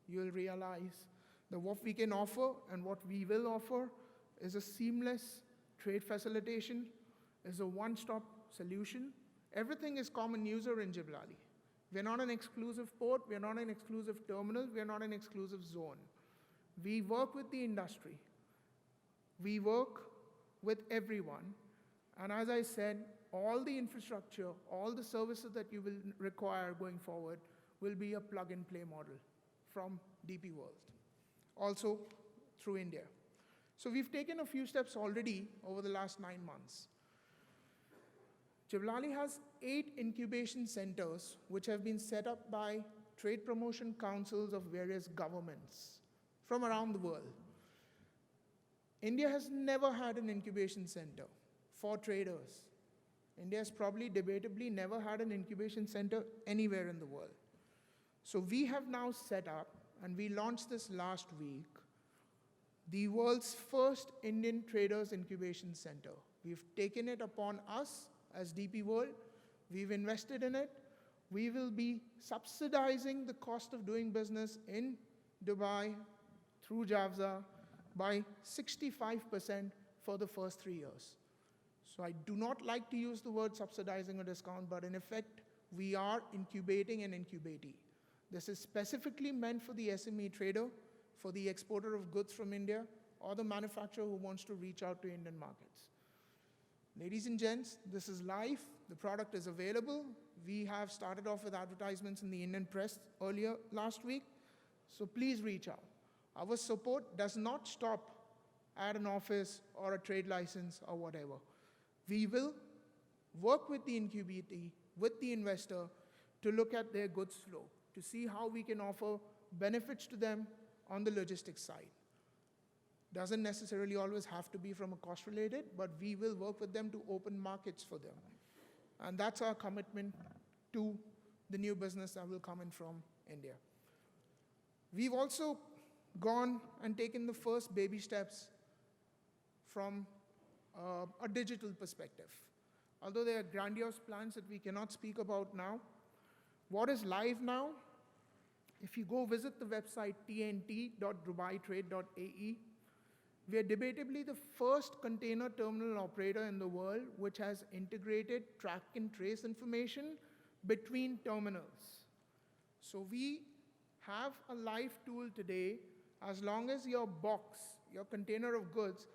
you'll realize that what we can offer and what we will offer is a seamless trade facilitation, is a one-stop solution. Everything is common user in Jiblali. We're not an exclusive port, we're not an exclusive terminal, we're not an exclusive zone. We work with the industry. We work with everyone. And as I said, all the infrastructure, all the services that you will require going forward will be a plug-and-play model from DP World, also through India. So we've taken a few steps already over the last 9 months. Jebel Ali has 8 incubation centers which have been set up by trade promotion councils of various governments from around the world. India has never had an incubation center for traders. India has probably debatably never had an incubation center anywhere in the world. So we have now set up, and we launched this last week, the world's first Indian Traders Incubation Center. We've taken it upon us as DP World. We've invested in it. We will be subsidizing the cost of doing business in Dubai through JAVZA by 65% for the first 3 years. So I do not like to use the word subsidizing or discount, but in effect, we are incubating an incubatee. This is specifically meant for the SME trader, for the exporter of goods from India, or the manufacturer who wants to reach out to Indian markets. Ladies and gents, this is live. The product is available. We have started off with advertisements in the Indian press earlier last week, so please reach out. Our support does not stop at an office or a trade license or whatever. We will work with the incubatee, with the investor, to look at their goods flow, to see how we can offer benefits to them on the logistics side. Doesn't necessarily always have to be from a cost related, but we will work with them to open markets for them. And that's our commitment to the new business that will come in from India. We've also gone and taken the first baby steps from a digital perspective. Although there are grandiose plans that we cannot speak about now, what is live now? If you go visit the website tnt.dubaitrade.ae, we are debatably the first container terminal operator in the world which has integrated track and trace information between terminals. So we have a live tool today. As long as your box, your container of goods,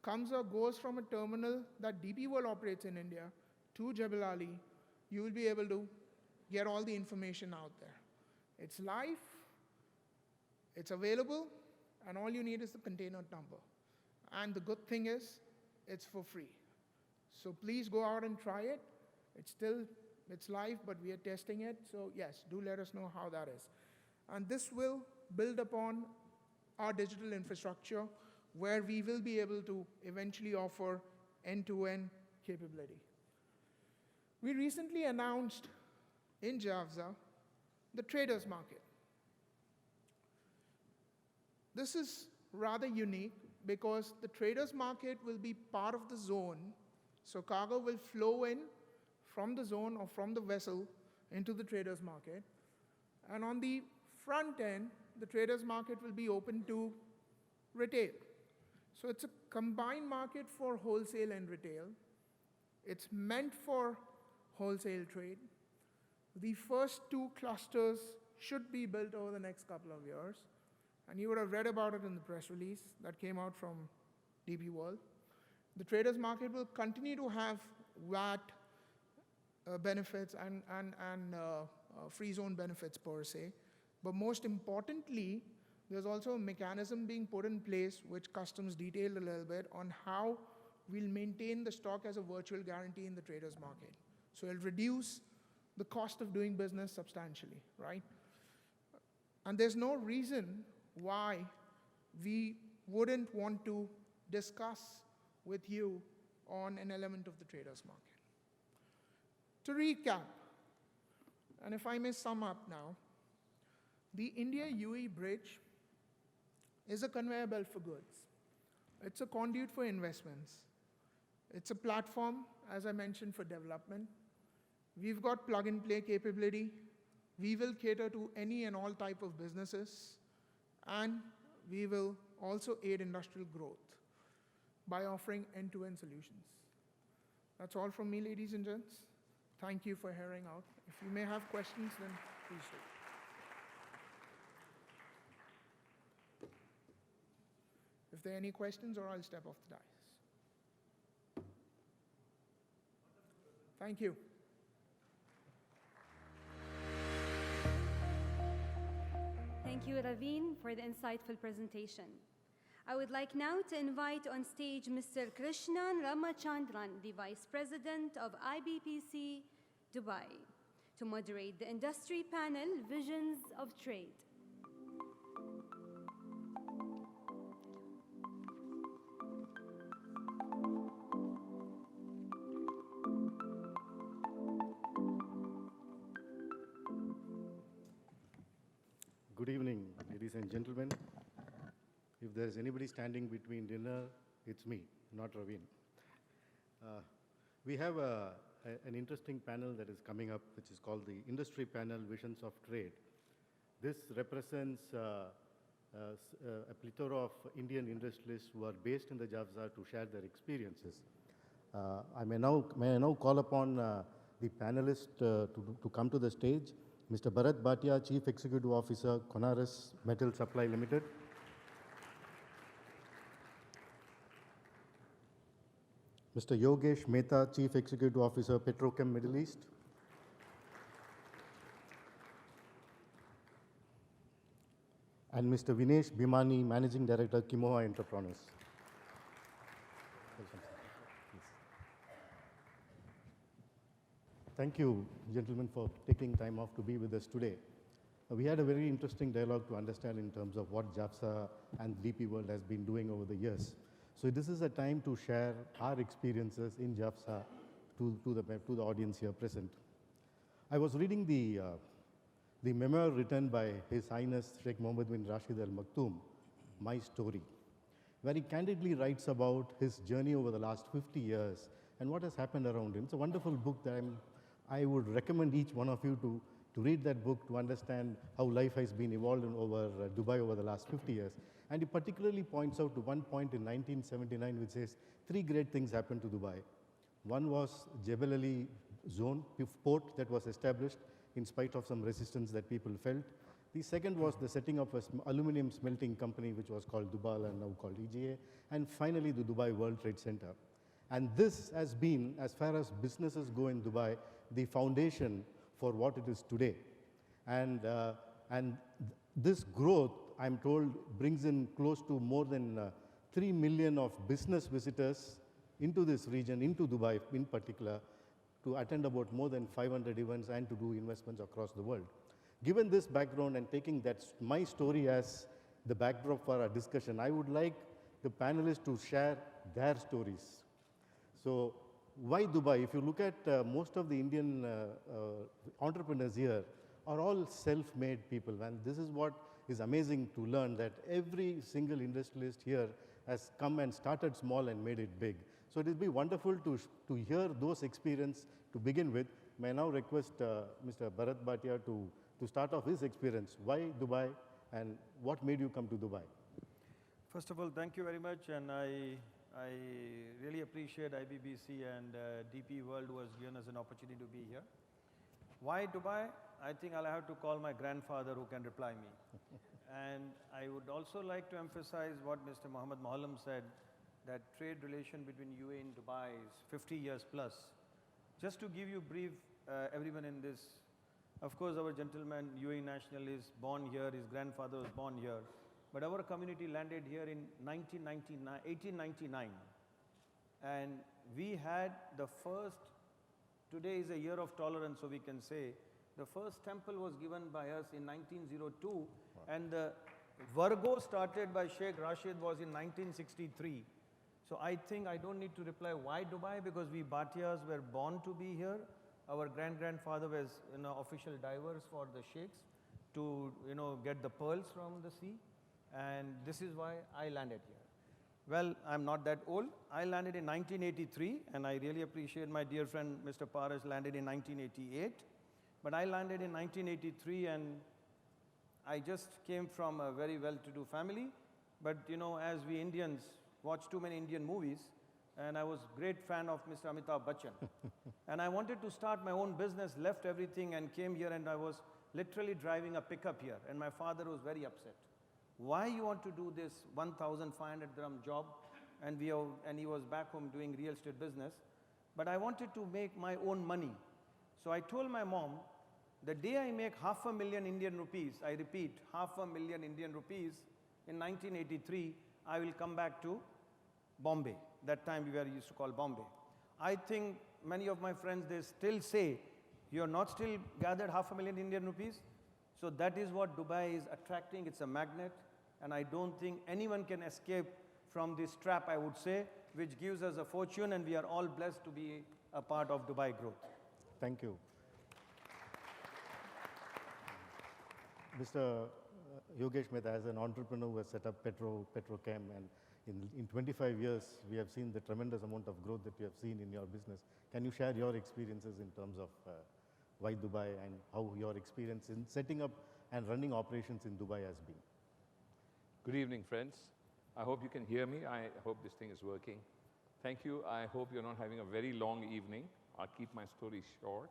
comes or goes from a terminal that DP World operates in India to Jebel Ali, you will be able to get all the information out there. It's live, it's available, and all you need is the container number. And the good thing is, it's for free. So please go out and try it. It's live, but we are testing it. So yes, do let us know how that is. And this will build upon our digital infrastructure, where we will be able to eventually offer end-to-end capability. We recently announced in JAVZA the traders market. This is rather unique because the traders market will be part of the zone, so cargo will flow in from the zone or from the vessel into the traders market. And on the front end, the traders market will be open to retail. So it's a combined market for wholesale and retail. It's meant for wholesale trade. The first 2 clusters should be built over the next couple of years. And you would have read about it in the press release that came out from DP World. The traders market will continue to have VAT benefits and free zone benefits per se. But most importantly, there's also a mechanism being put in place, which Customs detailed a little bit, on how we'll maintain the stock as a virtual guarantee in the traders market. So it'll reduce the cost of doing business substantially, right? And there's no reason why we wouldn't want to discuss with you on an element of the traders market. To recap, and if I may sum up now, the India-UAE bridge is a conveyor belt for goods. It's a conduit for investments. It's a platform, as I mentioned, for development. We've got plug-and-play capability. We will cater to any and all type of businesses, and we will also aid industrial growth by offering end-to-end solutions. That's all from me, ladies and gents. Thank you for hearing out. If you may have questions, then please do. If there are any questions, or I'll step off the dais. Thank you. Thank you, Raveen, for the insightful presentation. I would like now to invite on stage Mr. Krishnan Ramachandran, the Vice President of IBPC Dubai, to moderate the industry panel, Visions of Trade. Good evening, ladies and gentlemen. If there is anybody standing between dinner, it's me, not Raveen. We have an interesting panel that is coming up, which is called the Industry Panel Visions of Trade. This represents a plethora of Indian industrialists who are based in the Jafza to share their experiences. May I now call upon the panelists to come to the stage. Mr. Bharat Bhatia, Chief Executive Officer, Conaris Metal Supply Limited. Mr. Yogesh Mehta, Chief Executive Officer, Petrochem Middle East. And Mr. Vinesh Bhimani, Managing Director, Kimoha Entrepreneurs. Thank you, gentlemen, for taking time off to be with us today. We had a very interesting dialogue to understand in terms of what JAFSA and DP World has been doing over the years. So this is a time to share our experiences in JAFSA to the audience here present. I was reading the memoir written by His Highness Sheikh Mohammed bin Rashid Al Maktoum, My Story, where he candidly writes about his journey over the last 50 years and what has happened around him. It's a wonderful book that I would recommend each one of you to read that book to understand how life has been evolved over Dubai over the last 50 years. And he particularly points out to one point in 1979 which says 3 great things happened to Dubai. One was Jebel Ali zone, port that was established in spite of some resistance that people felt. The second was the setting up of an aluminum smelting company which was called Dubal and now called EGA. And finally the Dubai World Trade Center. And this has been, as far as businesses go in Dubai, the foundation for what it is today. And this growth, I'm told, brings in close to more than 3 million of business visitors into this region, into Dubai in particular, to attend about more than 500 events and to do investments across the world. Given this background and taking that my story as the backdrop for our discussion, I would like the panelists to share their stories. So why Dubai? If you look at most of the Indian entrepreneurs here are all self-made people, and this is what is amazing to learn, that every single industrialist here has come and started small and made it big. So it will be wonderful to hear those experiences to begin with. May I now request Mr. Bharat Bhatia to start off his experience. Why Dubai and what made you come to Dubai? First of all, thank you very much, and I really appreciate IBBC and DP World who has given us an opportunity to be here. Why Dubai? I think I'll have to call my grandfather who can reply me. And I would also like to emphasize what Mr. Mohammed Mohallam said, that trade relation between UAE and Dubai is 50 years plus. Just to give you brief, everyone in this, of course our gentleman, UAE national, is born here, his grandfather was born here. But our community landed here in 1899. And we had the first, today is a year of tolerance, so we can say, the first temple was given by us in 1902, wow. And the Virgo started by Sheikh Rashid was in 1963. So I think I don't need to reply why Dubai, because we Bhatiyas were born to be here. Our grandfather was official divers for the sheikhs to get the pearls from the sea. And this is why I landed here. Well, I'm not that old. I landed in 1983, and I really appreciate my dear friend Mr. Paras landed in 1988. But I landed in 1983, and I just came from a very well-to-do family. But as we Indians watch too many Indian movies, and I was a great fan of Mr. Amitabh Bachchan. And I wanted to start my own business, left everything and came here, and I was literally driving a pickup here. And my father was very upset. Why you want to do this 1,500 dirham job? And he was back home doing real estate business. but I wanted to make my own money. So I told my mom, the day I make $500,000 Indian rupees, I repeat, $500,000 Indian rupees in 1983, I will come back to Bombay. That time we were used to call Bombay. I think many of my friends, they still say, you are not still gathered $500,000 Indian rupees? So that is what Dubai is attracting. It's a magnet. And I don't think anyone can escape from this trap, I would say, which gives us a fortune, and we are all blessed to be a part of Dubai growth. Thank you. Mr. Yogesh Mehta, as an entrepreneur who has set up Petrochem, and in 25 years, we have seen the tremendous amount of growth that you have seen in your business. Can you share your experiences in terms of why Dubai and how your experience in setting up and running operations in Dubai has been? Good evening, friends. I hope you can hear me. I hope this thing is working. Thank you. I hope you're not having a very long evening. I'll keep my story short.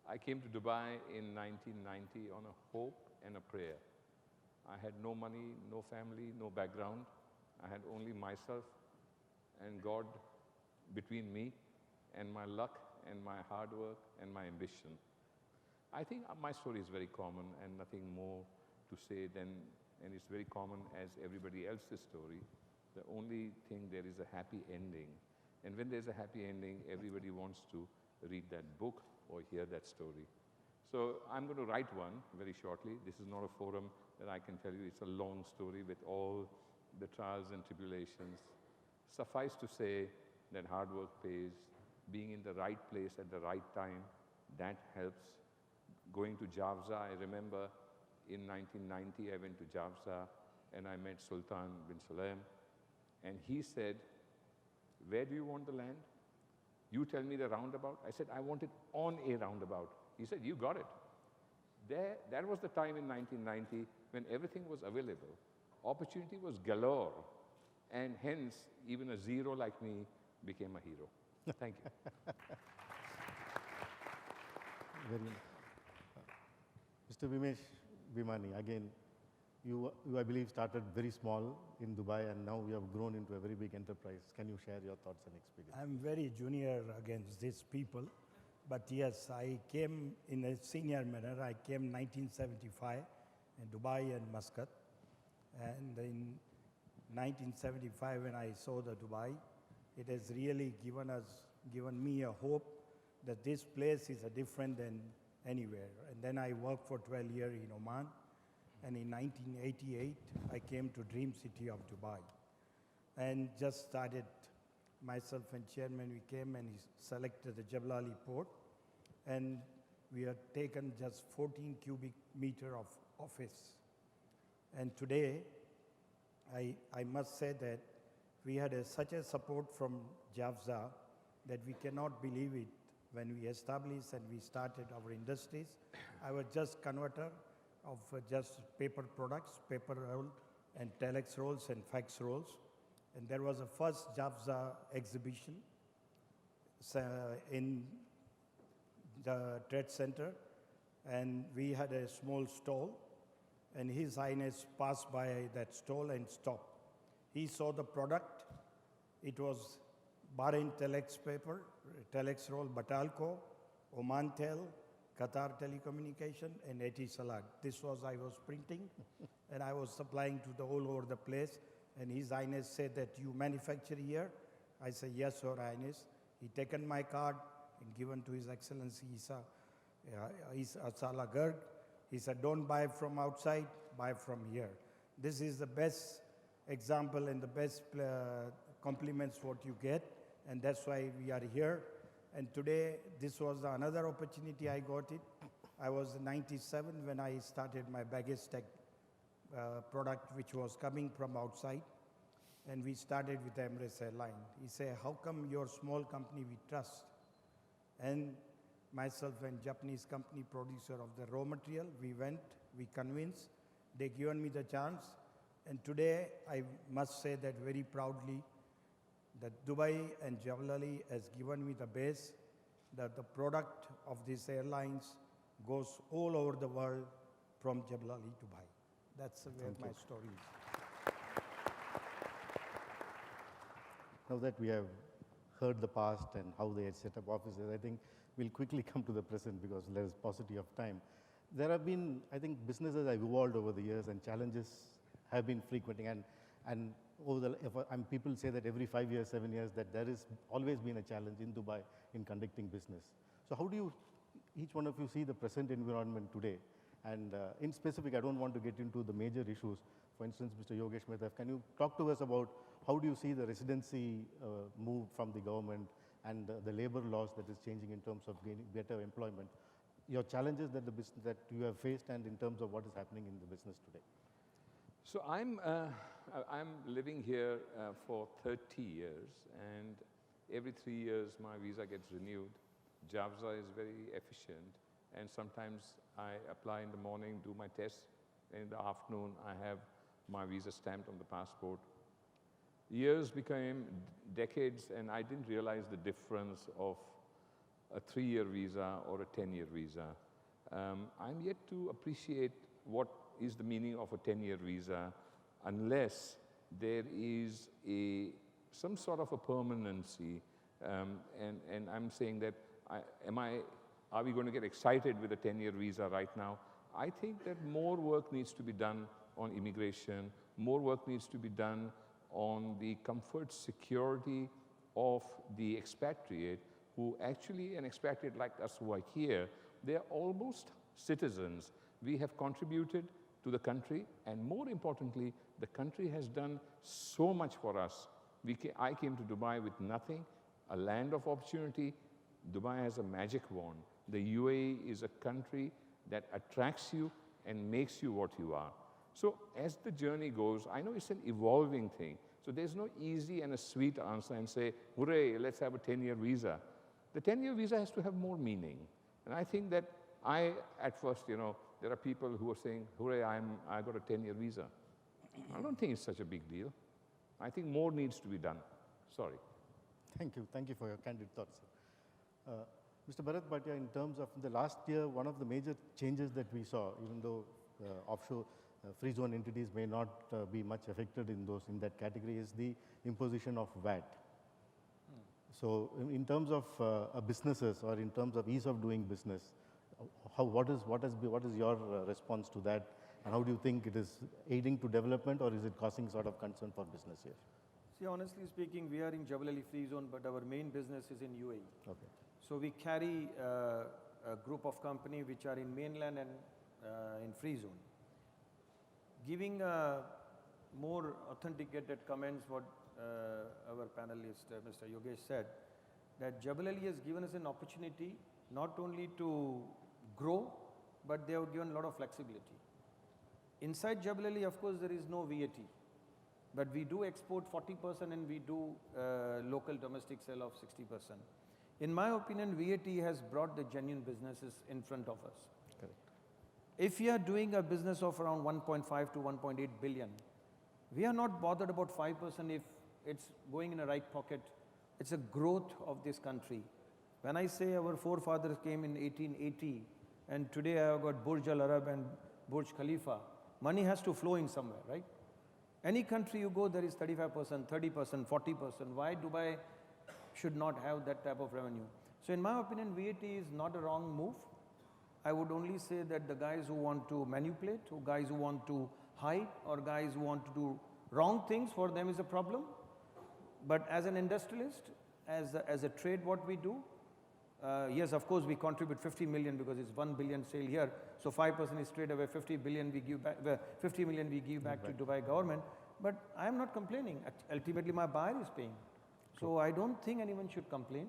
I came to Dubai in 1990 on a hope and a prayer. I had no money, no family, no background. I had only myself and God between me and my luck and my hard work and my ambition. I think my story is very common and nothing more to say than, and it's very common as everybody else's story. The only thing, there is a happy ending. And when there's a happy ending, everybody wants to read that book or hear that story. So I'm going to write one very shortly. This is not a forum that I can tell you. It's a long story with all the trials and tribulations. Suffice to say that hard work pays. Being in the right place at the right time, that helps. Going to Javza, I remember in 1990, I went to Javza and I met Sultan bin Sulaim. And he said, where do you want the land? You tell me the roundabout. I said, I want it on a roundabout. He said, you got it. That was the time in 1990 when everything was available. Opportunity was galore. And hence, even a zero like me became a hero. Thank you. Very nice. Mr. Vimesh Bhimani, again, you, I believe, started very small in Dubai, and now you have grown into a very big enterprise. Can you share your thoughts and experience? I'm very junior against these people, but yes, I came in a senior manner. I came 1975 in Dubai and Muscat, and in 1975 when I saw the Dubai, it has really given me a hope that this place is different than anywhere. And then I worked for 12 years in Oman, and in 1988 I came to Dream City of Dubai, and just started. Myself and chairman, we came and he selected the Jebel Ali port, and we had taken just 14 cubic meter of office. And today, I must say that we had such a support from Javza that we cannot believe it. When we established and we started our industries, I was just converter of just paper products, paper roll and telex rolls and fax rolls. And there was a first Javza exhibition in the Trade Center, and we had a small stall, and His Highness passed by that stall and stopped. He saw the product. It was Bahrain telex paper, telex roll, Batalco, Oman Tel, Qatar Telecommunication, and Etisalat. This was I was printing, and I was supplying to the all over the place. And His Highness said that you manufacture here. I said, yes, Your Highness. He taken my card and given to His Excellency Isa Sala Garg. He said, don't buy from outside, buy from here. This is the best example and the best compliments what you get, and that's why we are here. And today, this was another opportunity I got it. I was in 97 when I started my baggage tech product, which was coming from outside, and we started with Emirates Airline. He said, how come your small company we trust? And myself and Japanese company producer of the raw material, we went, we convinced, they given me the chance, and today I must say that very proudly that Dubai and Jebel Ali has given me the base that the product of these airlines goes all over the world from Jebel Ali to Dubai. That's where my story is. Now that we have heard the past and how they had set up offices. I think we'll quickly come to the present because there is paucity of time. There have been, I think, businesses have evolved over the years and challenges have been frequenting. And over the, people say that every 5 years, 7 years, that there has always been a challenge in Dubai in conducting business. So how do you, each one of you, see the present environment today? And in specific, I don't want to get into the major issues. For instance, Mr. Yogesh Mehta, can you talk to us about how do you see the residency move from the government and the labor laws that is changing in terms of gaining better employment? Your challenges that that you have faced and in terms of what is happening in the business today. So I'm living here for 30 years, and every 3 years my visa gets renewed. Jafza is very efficient, and sometimes I apply in the morning, do my test, and in the afternoon I have my visa stamped on the passport. Years became decades, and I didn't realize the difference of a 3-year visa or a 10-year visa. I'm yet to appreciate what is the meaning of a 10-year visa unless there is some sort of a permanency. And I'm saying that, are we going to get excited with a 10-year visa right now? I think that more work needs to be done on immigration, more work needs to be done on the comfort, security of the expatriate, who actually, an expatriate like us who are here, they are almost citizens. We have contributed to the country, and more importantly, the country has done so much for us. I came to Dubai with nothing, a land of opportunity. Dubai has a magic wand. The UAE is a country that attracts you and makes you what you are. So as the journey goes, I know it's an evolving thing. So there's no easy and a sweet answer and say, hooray, let's have a 10-year visa. The 10-year visa has to have more meaning. And I think that at first, there are people who are saying, hooray, I got a 10-year visa. I don't think it's such a big deal. I think more needs to be done. Sorry. Thank you for your candid thoughts. Mr. Bharat Bhatia, in terms of the last year, one of the major changes that we saw, even though offshore free zone entities may not be much affected in that category, is the imposition of VAT. So in terms of businesses or in terms of ease of doing business, what is your response to that, and how do you think it is aiding to development, or is it causing sort of concern for business here? See, honestly speaking, we are in Jebel Ali Free Zone, but our main business is in UAE. Okay. So we carry a group of companies which are in mainland and in Free Zone. Giving more authenticated comments, what our panelist, Mr. Yogesh said, that Jebel Ali has given us an opportunity not only to grow, but they have given a lot of flexibility. Inside Jebel Ali, of course, there is no VAT, but we do export 40% and we do local domestic sale of 60%. In my opinion, VAT has brought the genuine businesses in front of us. Correct. If we are doing a business of around 1.5 to 1.8 billion, we are not bothered about 5% if it's going in the right pocket. It's a growth of this country. When I say our forefathers came in 1880, and today I have got Burj Al Arab and Burj Khalifa, money has to flow in somewhere, right? Any country you go, there is 35%, 30%, 40%. Why Dubai should not have that type of revenue? So in my opinion, VAT is not a wrong move. I would only say that the guys who want to manipulate, or guys who want to hide, or guys who want to do wrong things, for them is a problem. But as an industrialist, as a trade, what we do, yes, of course, we contribute 50 million because it's 1 billion sale here. So 5% is straight away 50 billion we give back, 50 million we give back to Dubai government. But I am not complaining. Ultimately, my buyer is paying. So I don't think anyone should complain.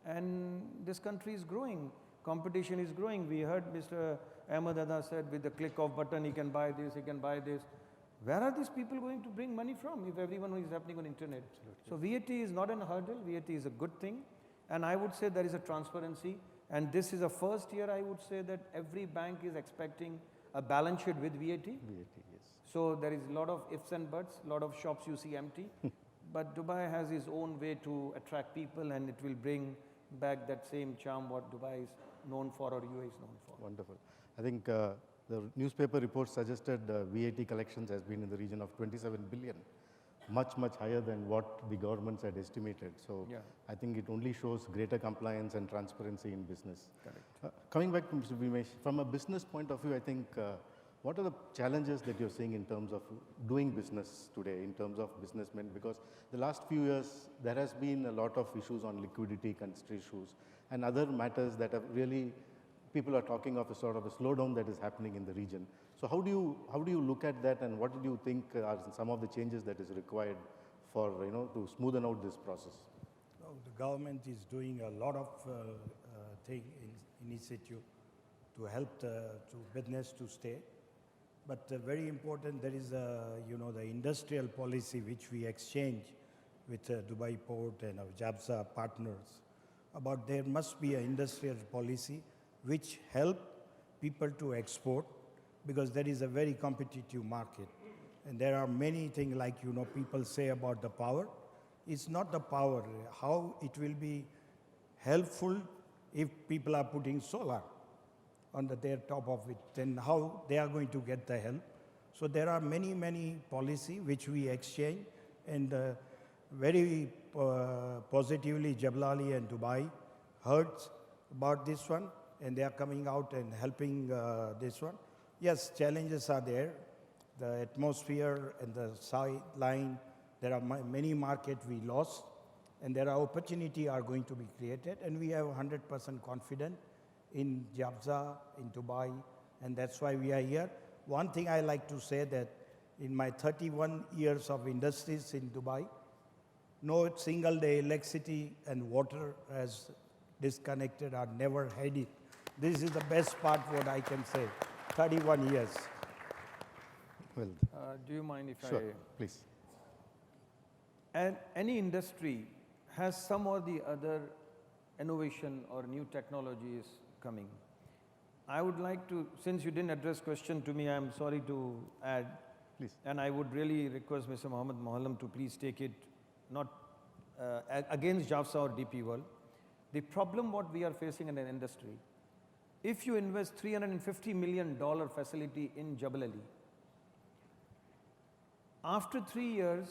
And this country is growing. Competition is growing. We heard Mr. Ahmed Ada said with the click of button, he can buy this, he can buy this. Where are these people going to bring money from if everyone is happening on internet? Absolutely. So VAT is not a hurdle. VAT is a good thing. And I would say there is a transparency. And this is the first year I would say that every bank is expecting a balance sheet with VAT. VAT, yes. So there is a lot of ifs and buts, a lot of shops you see empty. But Dubai has its own way to attract people, and it will bring back that same charm what Dubai is known for, or UAE is known for. Wonderful. I think the newspaper report suggested VAT collections has been in the region of 27 billion much higher than what the governments had estimated. So Yeah. I think it only shows greater compliance and transparency in business. Correct. Coming back to Mr. Vimesh, from a business point of view, I think what are the challenges that you're seeing in terms of doing business today, in terms of businessmen? Because the last few years, there has been a lot of issues on liquidity issues and other matters that have really, people are talking of a sort of a slowdown that is happening in the region. So how do you look at that, and what do you think are some of the changes that is required for, to smoothen out this process? The government is doing a lot of initiative to help to business to stay. But very important, there is the industrial policy which we exchange with Dubai Port and our JABSA partners about there must be an industrial policy which help people to export, because there is a very competitive market. And there are many things like, people say about the power. It's not the power. How it will be helpful if people are putting solar on their top of it, then how they are going to get the help. So there are many policy which we exchange, and very positively Jabalali and Dubai heard about this one, and they are coming out and helping this one. Yes, challenges are there. The atmosphere and the sideline, there are many markets we lost, and there are opportunity are going to be created, and we have 100% confidence in JABSA, in Dubai, and that's why we are here. One thing I like to say that in my 31 years of industries in Dubai, no single day electricity and water has disconnected or never had it. This is the best part what I can say, 31 years. Well, do you mind if sure, please. And any industry has some or the other innovation or new technologies coming. I would like to, since you didn't address question to me, I'm sorry to add. Please. And I would really request Mr. Mohammed Mohallam to please take it, not against JAFSA or DP World. The problem what we are facing in an industry, if you invest $350 million facility in Jebel Ali, after 3 years,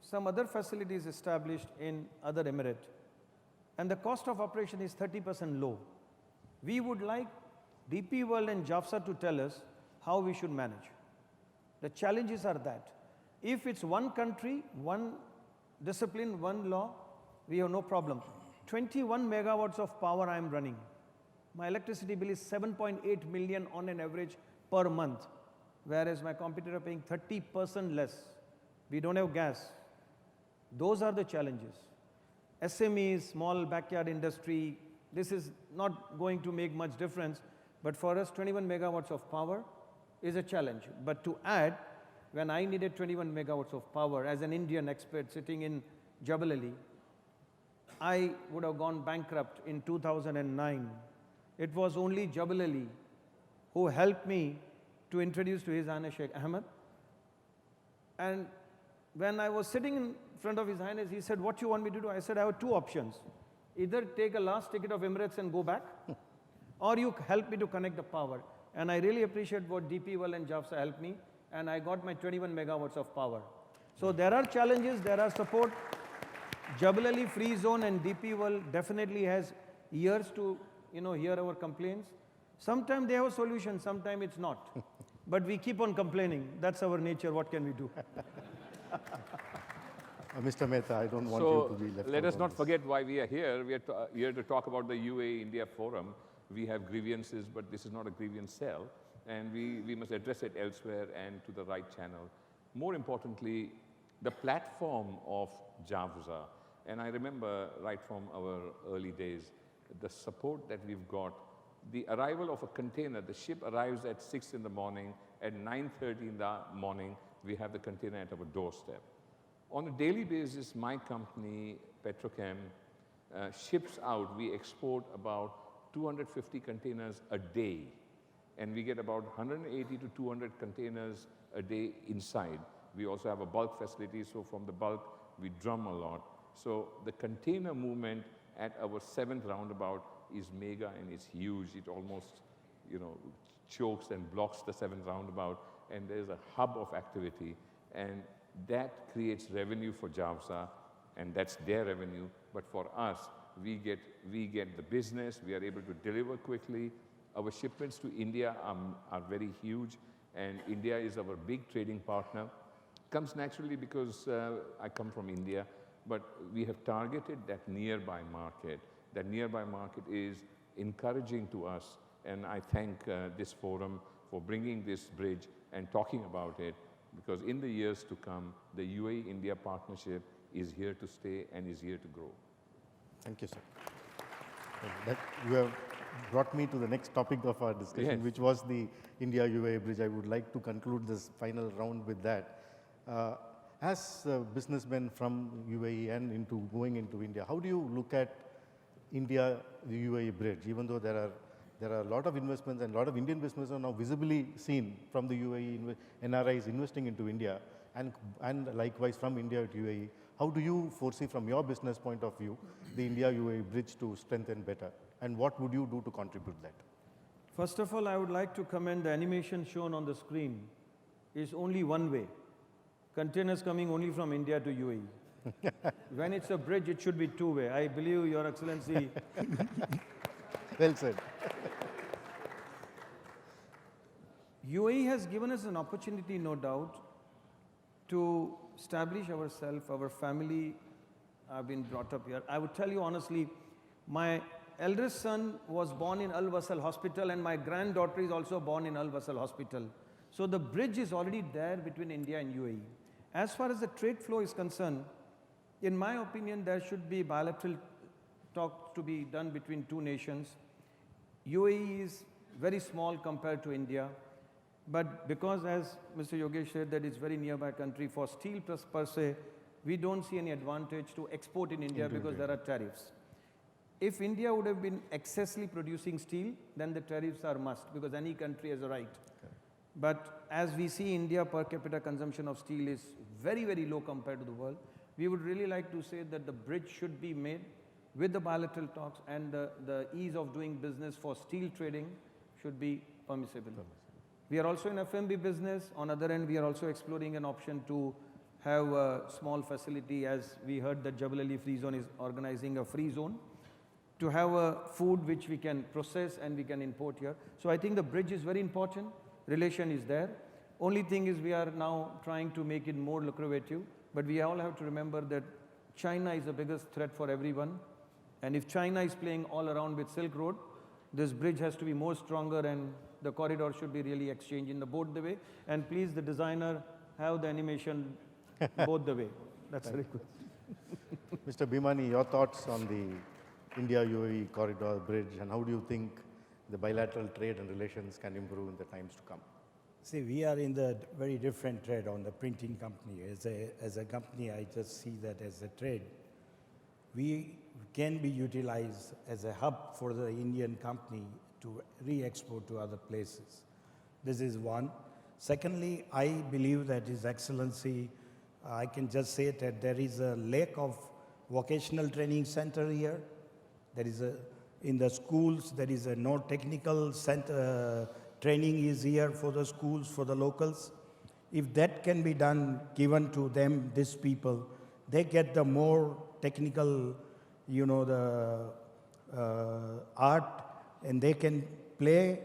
some other facility is established in other emirate, and the cost of operation is 30% low. We would like DP World and JAFSA to tell us how we should manage. The challenges are that if it's one country, one discipline, one law, we have no problem. 21 megawatts of power I am running. My electricity bill is 7.8 million on an average per month, whereas my competitor are paying 30% less. We don't have gas. Those are the challenges. SMEs, small backyard industry, this is not going to make much difference, but for us 21 megawatts of power is a challenge. But to add, when I needed 21 megawatts of power as an Indian expert sitting in Jebel Ali, I would have gone bankrupt in 2009. It was only Jebel Ali who helped me to introduce to His Highness Sheikh Ahmed. And when I was sitting in front of His Highness, he said, what you want me to do? I said, I have two options. Either take a last ticket of Emirates and go back, or you help me to connect the power. And I really appreciate what DP World and JAFSA helped me, and I got my 21 megawatts of power. So there are challenges, there are support. Jebel Ali Free Zone and DP World definitely has years to hear our complaints. Sometimes they have a solution, sometimes it's not. But we keep on complaining. That's our nature. What can we do? Mr. Mehta, I don't want you to be left out. Let us not forget why we are here. We are here to talk about the UAE India Forum. We have grievances, but this is not a grievance cell, and we must address it elsewhere and to the right channel. More importantly, the platform of JAFSA, and I remember right from our early days, the support that we've got. The arrival of a container, the ship arrives at 6 in the morning, at 9:30 in the morning, we have the container at our doorstep. On a daily basis, my company, Petrochem, ships out, we export about 250 containers a day, and we get about 180 to 200 containers a day inside. We also have a bulk facility, so from the bulk, we drum a lot. So the container movement at our 7th roundabout is mega and it's huge. It almost, chokes and blocks the 7th roundabout, and there's a hub of activity. And that creates revenue for JAVSA, and that's their revenue. But for us, we get the business, we are able to deliver quickly. Our shipments to India are very huge, and India is our big trading partner. Comes naturally because I come from India, but we have targeted that nearby market. That nearby market is encouraging to us, and I thank this forum for bringing this bridge and talking about it, because in the years to come, the UAE-India partnership is here to stay and is here to grow. Thank you, sir. You have brought me to the next topic of our discussion, Yes. which was the India-UAE bridge. I would like to conclude this final round with that. As businessmen from UAE and going into India, how do you look at India-UAE bridge, even though there are a lot of investments and a lot of Indian businesses are now visibly seen from the UAE, NRIs investing into India, and likewise from India to UAE. How do you foresee from your business point of view the India-UAE bridge to strengthen better, and what would you do to contribute that? First of all, I would like to commend the animation shown on the screen is only one way. Containers coming only from India to UAE. When it's a bridge, it should be two-way. I believe, Your Excellency. Well said. UAE has given us an opportunity, no doubt, to establish ourselves, our family. I've been brought up here. I would tell you honestly, my eldest son was born in Al Wasl Hospital, and my granddaughter is also born in Al Wasl Hospital. So the bridge is already there between India and UAE. As far as the trade flow is concerned, in my opinion, there should be bilateral talks to be done between two nations. UAE is very small compared to India, but because, as Mr. Yogesh said, that it's very nearby country, for steel per se, we don't see any advantage to export in India because there are tariffs. If India would have been excessively producing steel, then the tariffs are must, because any country has a right. But as we see, India per capita consumption of steel is very, very low compared to the world. We would really like to say that the bridge should be made with the bilateral talks, and the ease of doing business for steel trading should be permissible. We are also in F&B business. On the other end, we are also exploring an option to have a small facility, as we heard that Jebel Ali Free Zone is organizing a free zone, to have a food which we can process and we can import here. So I think the bridge is very important. Relation is there. Only thing is we are now trying to make it more lucrative, but we all have to remember that China is the biggest threat for everyone. And if China is playing all around with Silk Road, this bridge has to be more stronger, and the corridor should be really exchanged in both the way. And please, the designer, have the animation both the way. That's a request. Mr. Bhimani, your thoughts on the India-UAE corridor bridge, and how do you think the bilateral trade and relations can improve in the times to come? See, we are in the very different trade on the printing company. As a company, I just see that as a trade. We can be utilized as a hub for the Indian company to re-export to other places. This is one. Secondly, I believe that His Excellency, I can just say that there is a lack of vocational training center here. There is in the schools, there is no technical center, training is here for the schools, for the locals. If that can be done, given to them, these people, they get the more technical, the art, and they can play,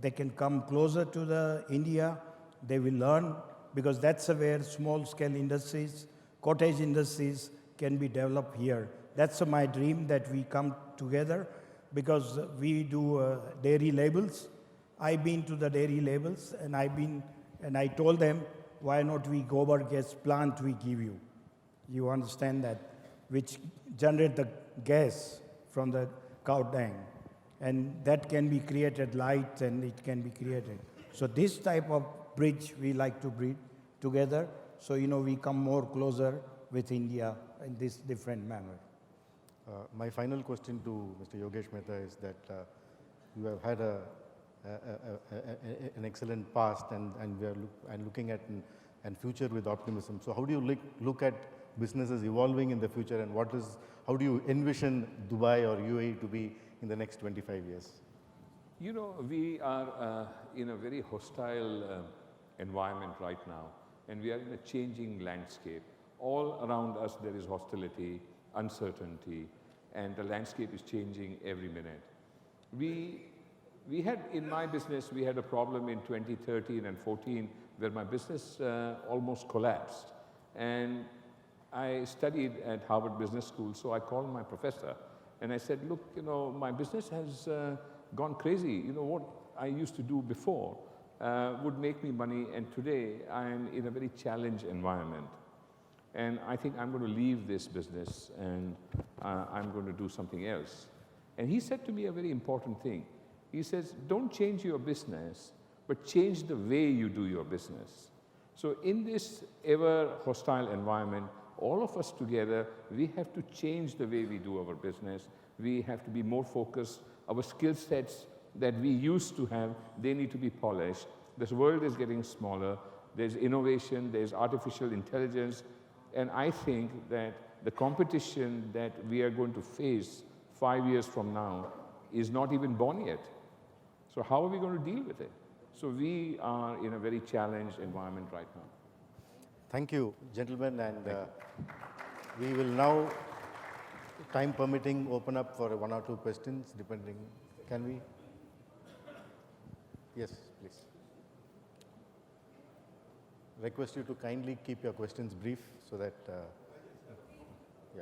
they can come closer to the India, they will learn, because that's where small-scale industries, cottage industries can be developed here. That's my dream, that we come together, because we do dairy labels. I've been to the dairy labels, and I told them, why not we gobar gas plant we give you? You understand that, which generate the gas from the cow dung, and that can be created light, and it can be created. So this type of bridge we like to bridge together, so we come more closer with India in this different manner. My final question to Mr. Yogesh Mehta is that you have had an excellent past, and we are looking at and future with optimism. So how do you look at businesses evolving in the future, and how do you envision Dubai or UAE to be in the next 25 years? We are in a very hostile environment right now. and we are in a changing landscape. All around us there is hostility, uncertainty, and the landscape is changing every minute. We had, in my business, we had a problem in 2013 and 14 where my business almost collapsed. And I studied at Harvard Business School, so I called my professor and I said, look, you know, my business has gone crazy. You know, what I used to do before would make me money, and today I'm in a very challenged environment. And I think I'm going to leave this business and I'm going to do something else. And he said to me a very important thing. He says, don't change your business, but change the way you do your business. So in this ever hostile environment, all of us together, we have to change the way we do our business. We have to be more focused. Our skill sets that we used to have, they need to be polished. This world is getting smaller. There's innovation, there's artificial intelligence. And I think that the competition that we are going to face 5 years from now is not even born yet. So how are we going to deal with it? So we are in a very challenged environment right now. Thank you, gentlemen, and we will now, time permitting, open up for 1 or 2 questions, depending. Can we? Yes, please. Request you to kindly keep your questions brief so that, yeah.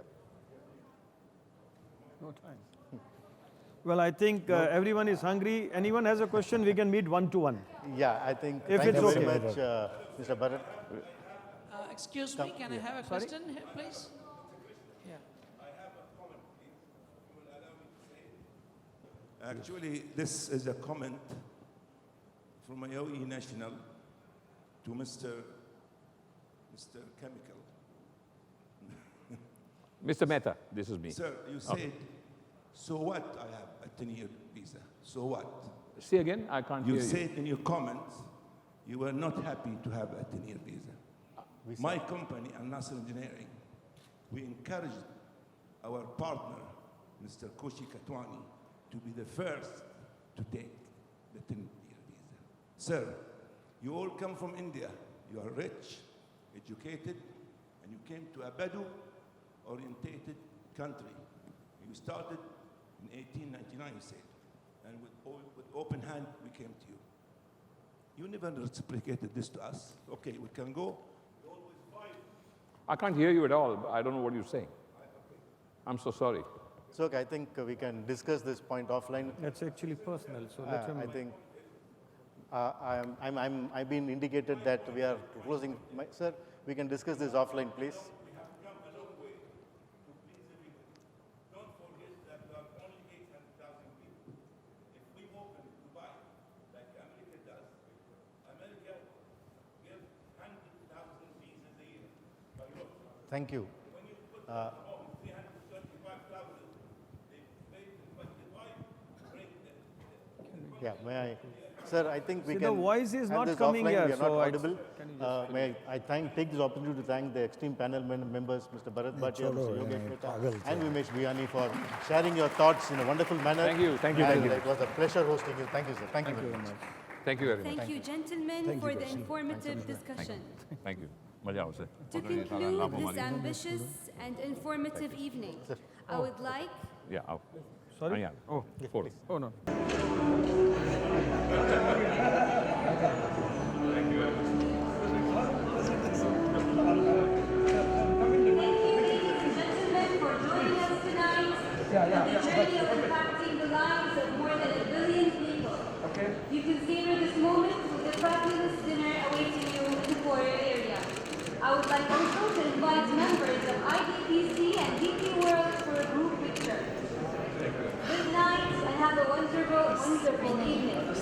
No time. Well, I think everyone is hungry. Anyone has a question, we can meet one-to-one. Yeah, I think, if thank it's you okay. very much, Mr. Bharat. Excuse me, can I have a question here, please? Yeah. Actually, this is a comment from a UAE national to Mr. Chemical. Mr. Mehta, this is me. Sir, you said, so what I have a 10-year visa? So what? Say again, I can't hear you. You said in your comments, you were not happy to have a 10-year visa. My company, Al Nasser Engineering, we encouraged our partner, Mr. Koshi Katwani, to be the first to take the 10-year visa. Sir, you all come from India. You are rich, educated, and you came to a Badu-orientated country. You started in 1899, you said, and with open hand, we came to you. You never reciprocated this to us. Okay, we can go. I can't hear you at all. I don't know what you're saying. I'm so sorry. So I think we can discuss this point offline. That's actually personal, so let him. I think I've been indicated that we are closing. Sir, we can discuss this offline, please. Thank you. Yeah, may I? Sir, I think we can. The voice is have not this coming offline. here, We are so not audible. May I take this opportunity to thank the esteemed panel members, Mr. Bharat Bhatia, Mr. Yogesh Mehta, and Vimesh Biyani for sharing your thoughts in a wonderful manner. Thank you. Thank you. And it was a pleasure hosting you. Thank you, sir. Thank you very much. Thank you very much. Thank you, gentlemen, for the informative discussion. Thank you. To conclude this ambitious and informative evening, I would like... Yeah. Sorry? Yeah. Oh, Fourth. Oh, no. The journey of impacting the lives of more than 1 billion people. Okay. You can savor this moment with a fabulous dinner awaiting you in the foyer area. I would like also to invite members of IBPC and DP World for a group picture. Good night and have a wonderful evening.